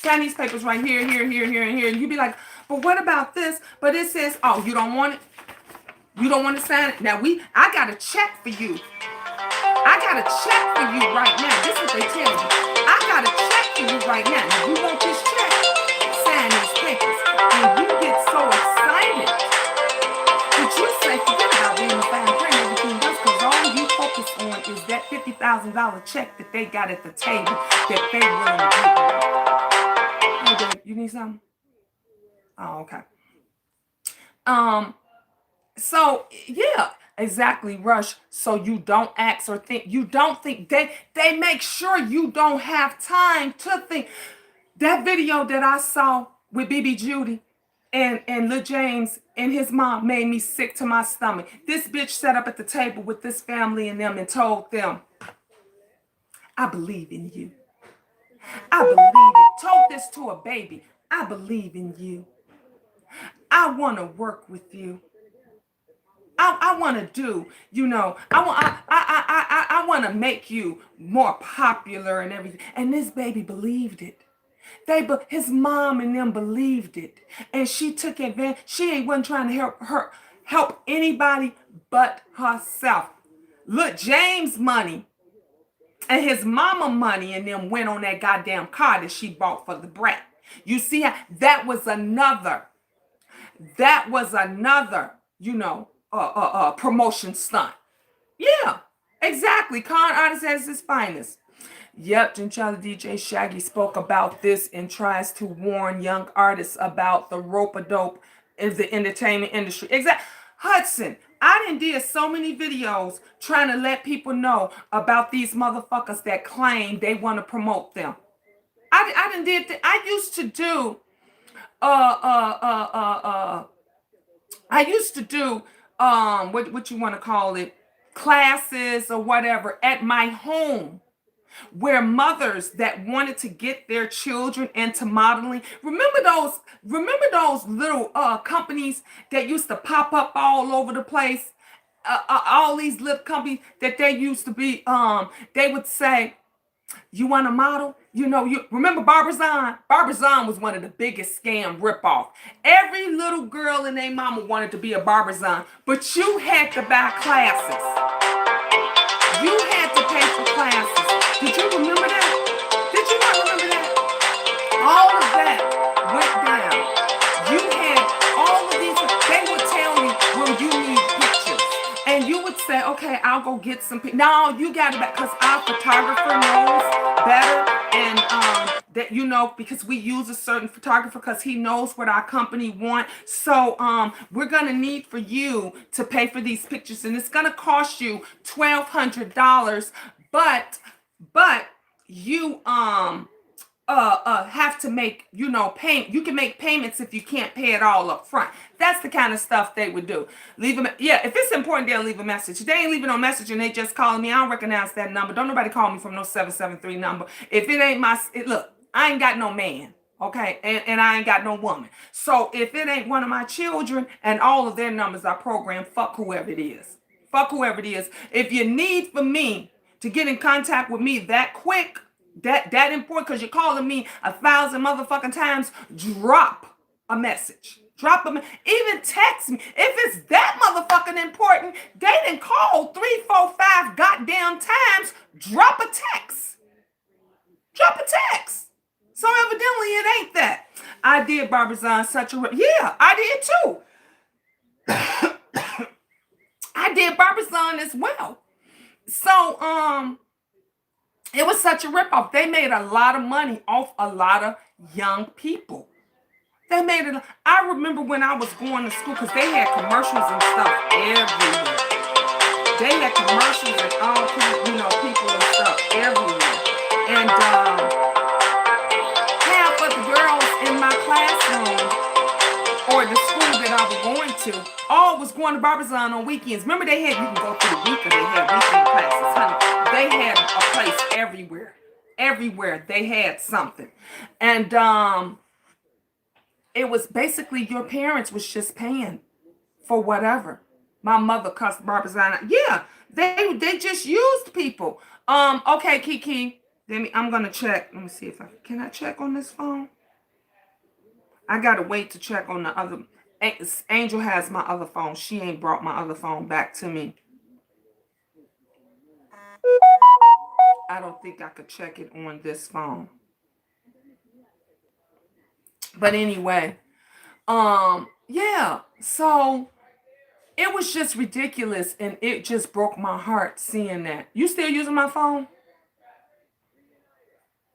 Sign these papers right here, here, and here. And you be like, but what about this? But it says, oh, you don't want it? You don't want to sign it? Now I got a check for you. I got got a check for you right now. This is what they tell you. I got a check for you right now. Now, you want this check? Sign these papers. And you get so excited that you say, forget about reading the fine print and everything else, because all you focus on is that $50,000 check that they got at the table that they willing to give you. Hey, babe, you need something? Oh, okay. So yeah, exactly, Rush. So you don't ask or think. You don't think. They make sure you don't have time to think. That video that I saw with Bibi Judy and Lil James and his mom made me sick to my stomach. This bitch sat up at the table with this family and them and told them, I believe in you. I believe it. Told this to a baby. I believe in you. I want to work with you. I want to do, I want to make you more popular and everything. And this baby believed it. His mom and them believed it. And she took advantage. She wasn't trying to help anybody but herself. Look, James' money and his mama money and them went on that goddamn car that she bought for the brat. You see how that was another, promotion stunt. Yeah, exactly. Con artist at his finest. Yep, Ginchala DJ Shaggy spoke about this and tries to warn young artists about the rope-a-dope in the entertainment industry. Exactly. Hudson, I done did so many videos trying to let people know about these motherfuckers that claim they want to promote them. I done did that. I used to do what you want to call it, classes or whatever at my home, where mothers that wanted to get their children into modeling. Remember those little companies that used to pop up all over the place? All these little companies that they used to be, they would say, you want a model? You remember Barbizon? Barbizon was one of the biggest scam ripoff. Every little girl and their mama wanted to be a Barbizon, but you had to buy classes. You had to pay for classes. Did you remember that? Did you not remember that? All of that went down. You had all of these. They would tell you, well, you need pictures. And you would say, okay, I'll go get some pictures. No, you got to, because our photographer knows better. And because we use a certain photographer because he knows what our company want. So we're going to need for you to pay for these pictures. And it's going to cost you $1,200. But you have to make, payment. You can make payments if you can't pay it all up front. That's the kind of stuff they would do. If it's important, they'll leave a message. They ain't leaving no message and they just calling me. I don't recognize that number. Don't nobody call me from no 773 number. If it ain't look, I ain't got no man, okay? And I ain't got no woman. So if it ain't one of my children and all of their numbers are programmed, fuck whoever it is. Fuck whoever it is. If you need for me to get in contact with me that quick, that important, because you're calling me 1,000 motherfucking times, drop a message. Even text me. If it's that motherfucking important, they didn't call 3, 4, 5 goddamn times. Drop a text. So evidently it ain't that. I did Barbizon I did too. I did Barbizon as well. So it was such a ripoff. They made a lot of money off a lot of young people. They made it. I remember when I was going to school, because they had commercials and stuff everywhere. They had commercials and all people and stuff everywhere. And half of the girls in my classroom or the school that I was going to, all was going to Barbizon on weekends. Remember, you can go through the week, or they had weekend classes, honey. They had a place everywhere. Everywhere they had something. And it was basically your parents was just paying for whatever. My mother cussed Barbizon. Yeah, they just used people. Okay, Kiki. I'm gonna check. Let me see if can I check on this phone? I gotta wait to check on the other. Angel has my other phone. She ain't brought my other phone back to me. I don't think I could check it on this phone. But anyway, yeah. So it was just ridiculous, and it just broke my heart seeing that. You still using my phone?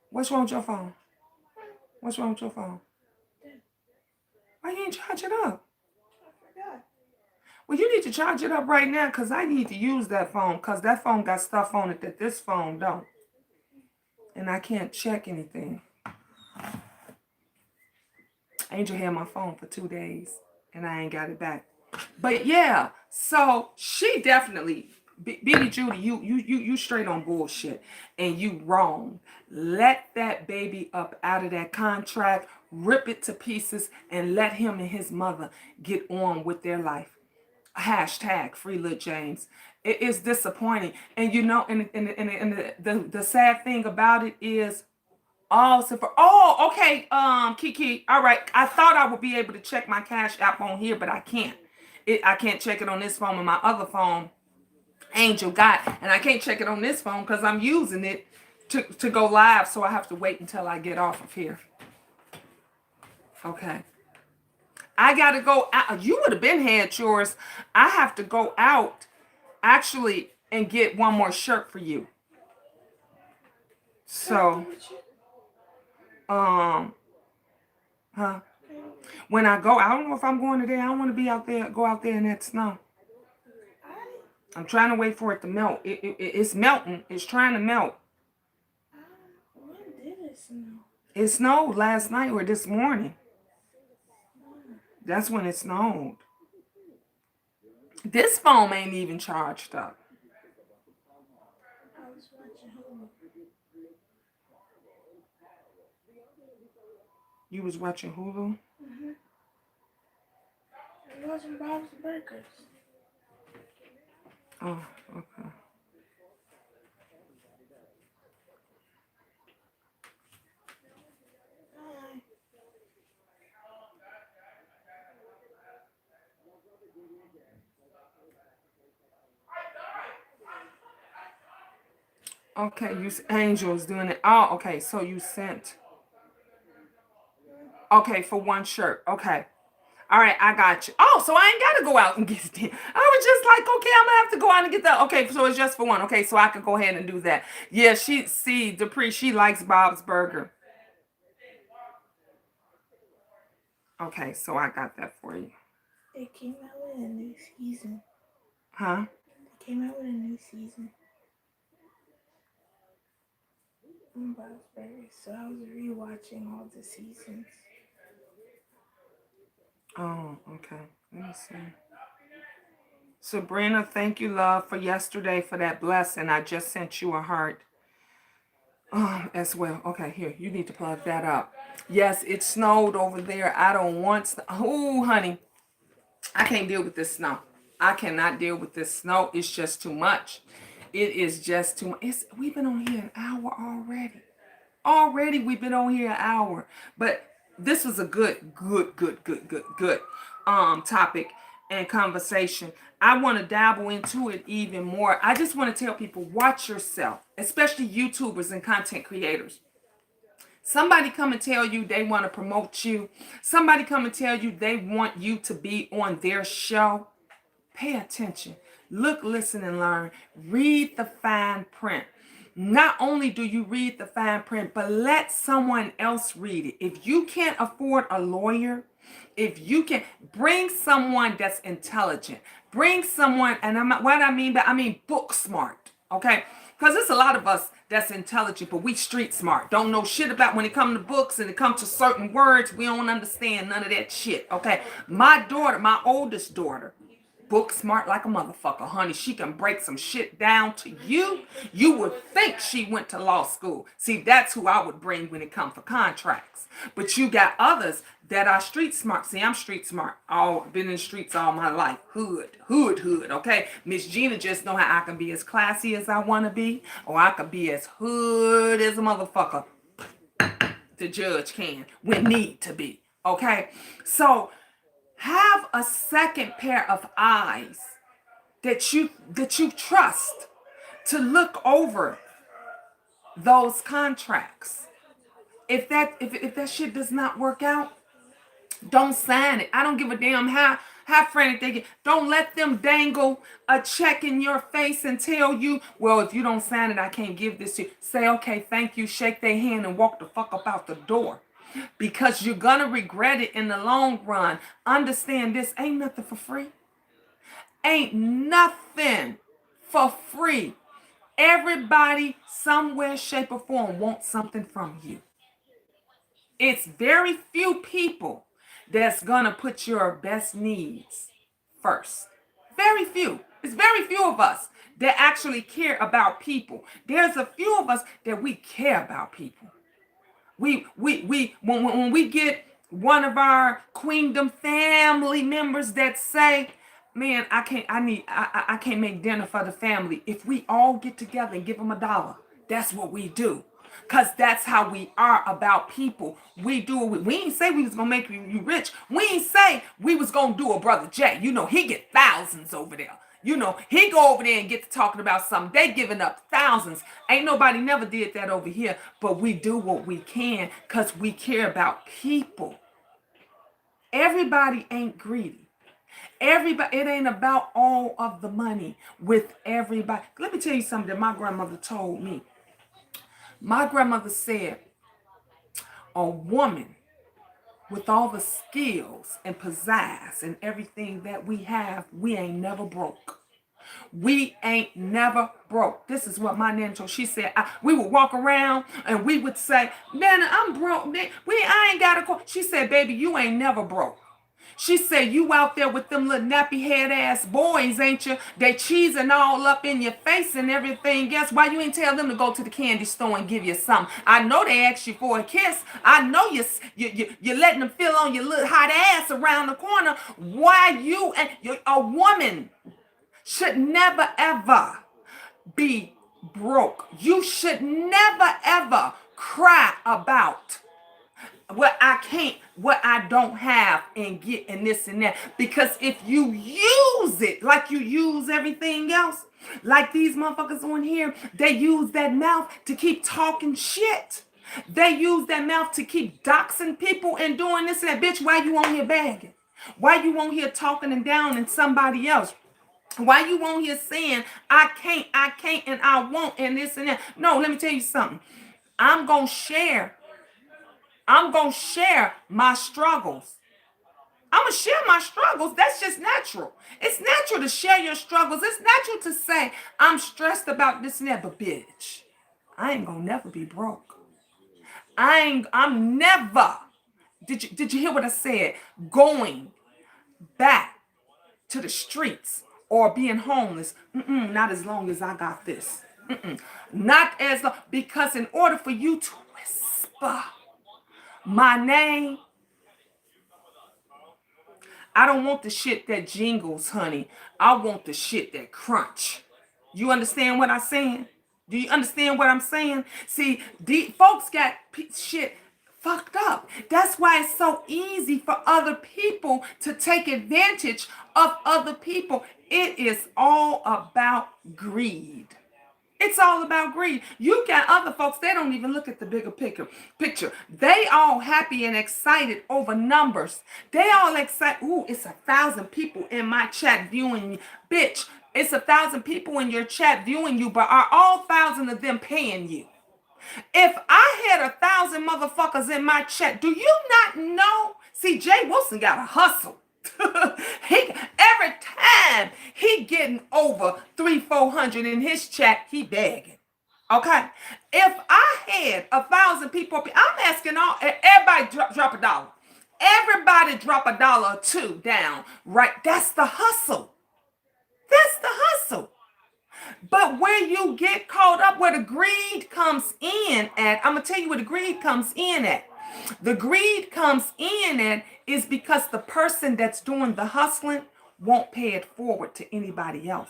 What's wrong with your phone? What's wrong with your phone? Why you ain't charge it up? Well, you need to charge it up right now because I need to use that phone because that phone got stuff on it that this phone don't. And I can't check anything. Angel had my phone for 2 days and I ain't got it back. But yeah, so she definitely, Bibi Judy, you straight on bullshit and you wrong. Let that baby up out of that contract, rip it to pieces, and let him and his mother get on with their life. Hashtag free Lil James. It is disappointing. And you know, and the sad thing about it is also for okay, Kiki. All right. I thought I would be able to check my Cash App on here, but I can't. I can't check it on this phone, and my other phone, Angel got, and I can't check it on this phone because I'm using it to go live, so I have to wait until I get off of here. Okay. I got to go out. You would have been had yours. I have to go out actually and get one more shirt for you. So, when I go, I don't know if I'm going today. I don't want to be out there, go out there in that snow. I'm trying to wait for it to melt. It's melting. It's trying to melt. When did it snow? It snowed last night or this morning. That's when it snowed. This phone ain't even charged up. I was watching Hulu. You was watching Hulu? Mm-hmm. I was watching Bob's Burgers. Oh, okay. Okay, Angel's doing it. Oh, okay. So you sent. Okay, for one shirt. Okay. All right, I got you. Oh, so I ain't got to go out and get it. I was just like, okay, I'm going to have to go out and get that. Okay, so it's just for one. Okay, so I can go ahead and do that. Yeah, Dupree, she likes Bob's Burger. Okay, so I got that for you. They came out with a new season. Huh? They came out with a new season. On Bob's Burgers, so I was rewatching all the seasons. Oh, okay. Let me see. Sabrina, thank you, love, for yesterday for that blessing. I just sent you a heart as well. Okay, here. You need to plug that up. Yes, it snowed over there. I don't want oh, honey. I can't deal with this snow. I cannot deal with this snow. It's just too much. It is just too much. We've been on here an hour already. Already we've been on here an hour. But this was a good topic and conversation. I want to dabble into it even more. I just want to tell people, watch yourself, especially YouTubers and content creators. Somebody come and tell you they want to promote you. Somebody come and tell you they want you to be on their show. Pay attention. Look, listen, and learn. Read the fine print. Not only do you read the fine print, but let someone else read it. If you can't afford a lawyer, if you can, bring someone that's intelligent. Bring someone, and what I mean book smart, okay? Because there's a lot of us that's intelligent, but we street smart. Don't know shit about when it comes to books and it comes to certain words. We don't understand none of that shit, okay? My daughter, my oldest daughter, book smart like a motherfucker, honey. She can break some shit down to you. You would think she went to law school. See, that's who I would bring when it comes for contracts. But you got others that are street smart. See, I'm street smart. Been in the streets all my life. Hood, okay? Miss Gina just know how I can be as classy as I want to be, or I could be as hood as a motherfucker. The judge can, when need to be, okay? So, have a second pair of eyes that you trust to look over those contracts. If that shit does not work out, don't sign it. I don't give a damn how frantic they get. Don't let them dangle a check in your face and tell you, well, if you don't sign it, I can't give this to you. Say, okay, thank you, shake their hand and walk the fuck up out the door. Because you're gonna regret it in the long run. Understand this, ain't nothing for free. Ain't nothing for free. Everybody, somewhere, shape, or form, wants something from you. It's very few people that's going to put your best needs first. Very few. It's very few of us that actually care about people. There's a few of us that we care about people. When we get one of our queendom family members that say, man, I can't make dinner for the family. If we all get together and give them $1, that's what we do. Because that's how we are about people. We do it. We ain't say we was going to make you rich. We ain't say we was going to do a Brother Jay. You know, he get thousands over there. You know, he go over there and get to talking about something. They giving up thousands. Ain't nobody never did that over here. But we do what we can because we care about people. Everybody ain't greedy. Everybody, it ain't about all of the money with everybody. Let me tell you something that my grandmother told me. My grandmother said, a woman with all the skills and pizzazz and everything that we have, we ain't never broke. We ain't never broke. This is what my nanny told. She said, we would walk around and we would say, man, I'm broke. I ain't got a call. She said, baby, you ain't never broke. She said, you out there with them little nappy head ass boys, ain't you? They cheesing all up in your face and everything else. Why you ain't tell them to go to the candy store and give you something? I know they asked you for a kiss. I know you're letting them feel on your little hot ass around the corner. Why you and a woman should never ever be broke. You should never ever cry about what I can't, what I don't have, and get and this and that. Because if you use it like you use everything else, like these motherfuckers on here, they use that mouth to keep talking shit. They use that mouth to keep doxing people and doing this and that. Bitch, why you on here bagging? Why you on here talking and down and somebody else? Why you on here saying, I can't, and I won't, and this and that? No, let me tell you something. I'm going to share my struggles. I'm going to share my struggles. That's just natural. It's natural to share your struggles. It's natural to say, I'm stressed about this and that. But bitch, I ain't going to never be broke. I'm never, did you hear what I said? Going back to the streets or being homeless. Not as long as I got this. Not as long, because in order for you to whisper my name, I don't want the shit that jingles, honey. I want the shit that crunch. You understand what I'm saying? Do you understand what I'm saying? See, folks got shit fucked up. That's why it's so easy for other people to take advantage of other people. It is all about greed. It's all about greed. You got other folks, they don't even look at the bigger picture. They all happy and excited over numbers. They all excited. Ooh, it's 1,000 people in my chat viewing me. Bitch, it's 1,000 people in your chat viewing you, but are all 1,000 of them paying you? If I had 1,000 motherfuckers in my chat, do you not know? See, Jay Wilson got a hustle. Every time he getting over 300-400 in his chat, he begging. Okay, if I had 1,000 people, I'm asking everybody drop $1. Everybody drop $1 or $2 down. Right, that's the hustle. That's the hustle. But where you get caught up, where the greed comes in at, I'm gonna tell you where the greed comes in at. The greed comes in at is because the person that's doing the hustling won't pay it forward to anybody else.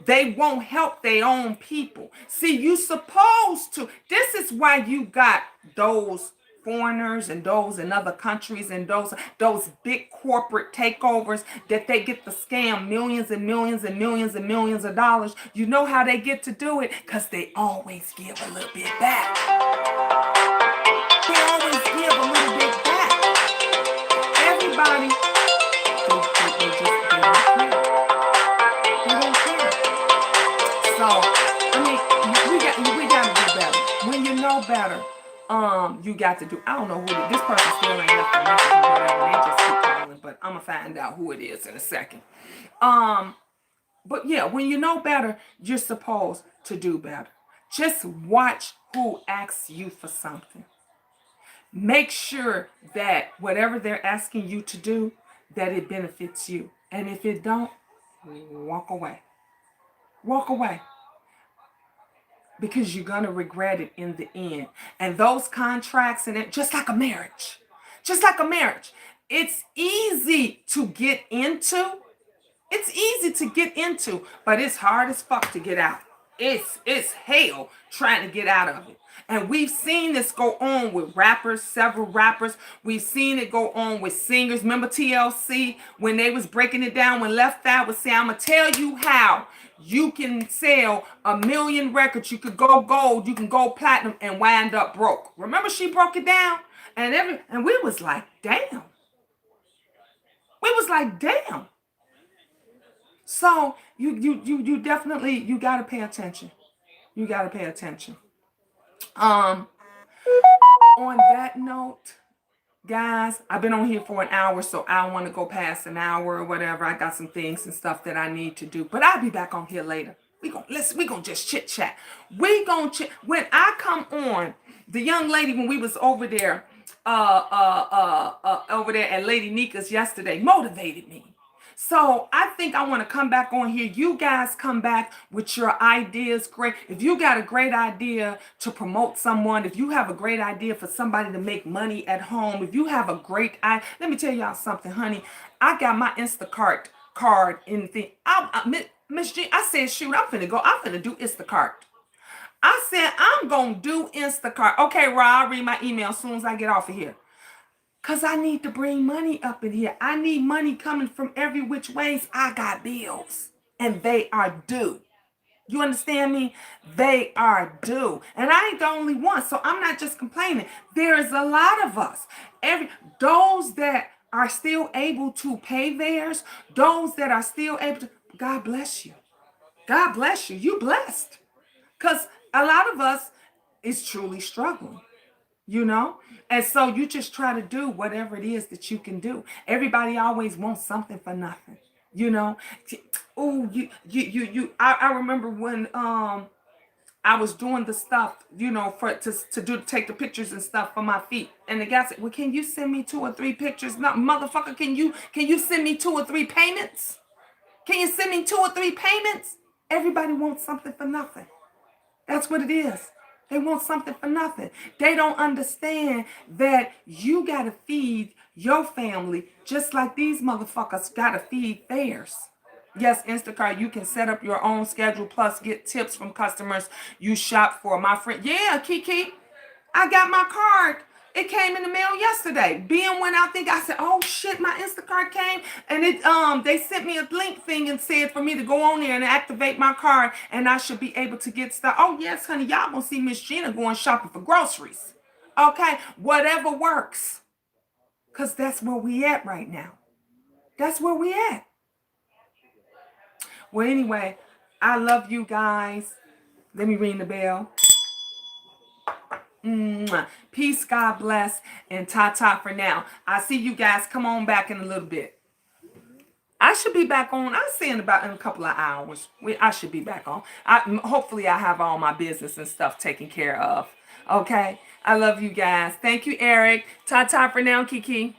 They won't help their own people. See, you supposed to. This is why you got those foreigners and those in other countries and those big corporate takeovers that they get to scam millions and millions and millions and millions of dollars. You know how they get to do it? Because they always give a little bit back. They always give a little bit back. Everybody, they don't care. They don't care. So, I mean, we got to do better. When you know better, you got to do. I don't know who this person still ain't left a message or whatever. They just keep calling, but I'm gonna find out who it is in a second. But yeah, when you know better, you're supposed to do better. Just watch who asks you for something. Make sure that whatever they're asking you to do, that it benefits you. And if it don't, walk away. Walk away. Because you're going to regret it in the end. And those contracts, and it just like a marriage. Just like a marriage. It's easy to get into. It's easy to get into, but it's hard as fuck to get out. It's hell trying to get out of it. And we've seen this go on with rappers, several rappers. We've seen it go on with singers. Remember TLC when they was breaking it down, when Left Eye was saying, I'm going to tell you how you can sell 1 million records. You could go gold, you can go platinum and wind up broke. Remember she broke it down? And we was like, damn. We was like, damn. So you definitely, you got to pay attention. You got to pay attention. On that note, guys, I've been on here for an hour, so I don't want to go past an hour or whatever. I got some things and stuff that I need to do, but I'll be back on here later. We gonna just chit chat. When I come on, the young lady when we was over there at Lady Nika's yesterday motivated me. So I think I want to come back on here. You guys come back with your ideas. Great. If you got a great idea to promote someone, if you have a great idea for somebody to make money at home, if you have a great idea, let me tell y'all something, honey. I got my Instacart card in the thing. Miss G, I said, shoot, I'm finna do Instacart. I said, I'm going to do Instacart. Okay, Ra, I'll read my email as soon as I get off of here. Because I need to bring money up in here. I need money coming from every which ways. I got bills. And they are due. You understand me? They are due. And I ain't the only one. So I'm not just complaining. There is a lot of us. Those that are still able to pay theirs. Those that are still able to. God bless you. God bless you. You blessed. Because a lot of us is truly struggling. You know? And so you just try to do whatever it is that you can do. Everybody always wants something for nothing. You know? Oh, I remember when I was doing the stuff, you know, take the pictures and stuff for my feet. And the guy said, well, can you send me 2 or 3 pictures? No, motherfucker, can you send me 2 or 3 payments? Can you send me 2 or 3 payments? Everybody wants something for nothing. That's what it is. They want something for nothing. They don't understand that you got to feed your family just like these motherfuckers got to feed theirs. Yes, Instacart, you can set up your own schedule plus get tips from customers you shop for. My friend, yeah, Kiki, I got my card. It came in the mail yesterday. Ben went out there. I said, oh shit, my Instacart came. And they sent me a link thing and said for me to go on there and activate my card and I should be able to get stuff. Oh yes, honey, y'all gonna see Miss Gina going shopping for groceries. Okay, whatever works. Because that's where we at right now. That's where we at. Well, anyway, I love you guys. Let me ring the bell. Peace, God bless, and ta-ta for now. I see you guys. Come on back in a little bit. I should be back on. I'll see in a couple of hours. I should be back on. Hopefully I have all my business and stuff taken care of. Okay? I love you guys. Thank you, Eric. Ta-ta for now, Kiki.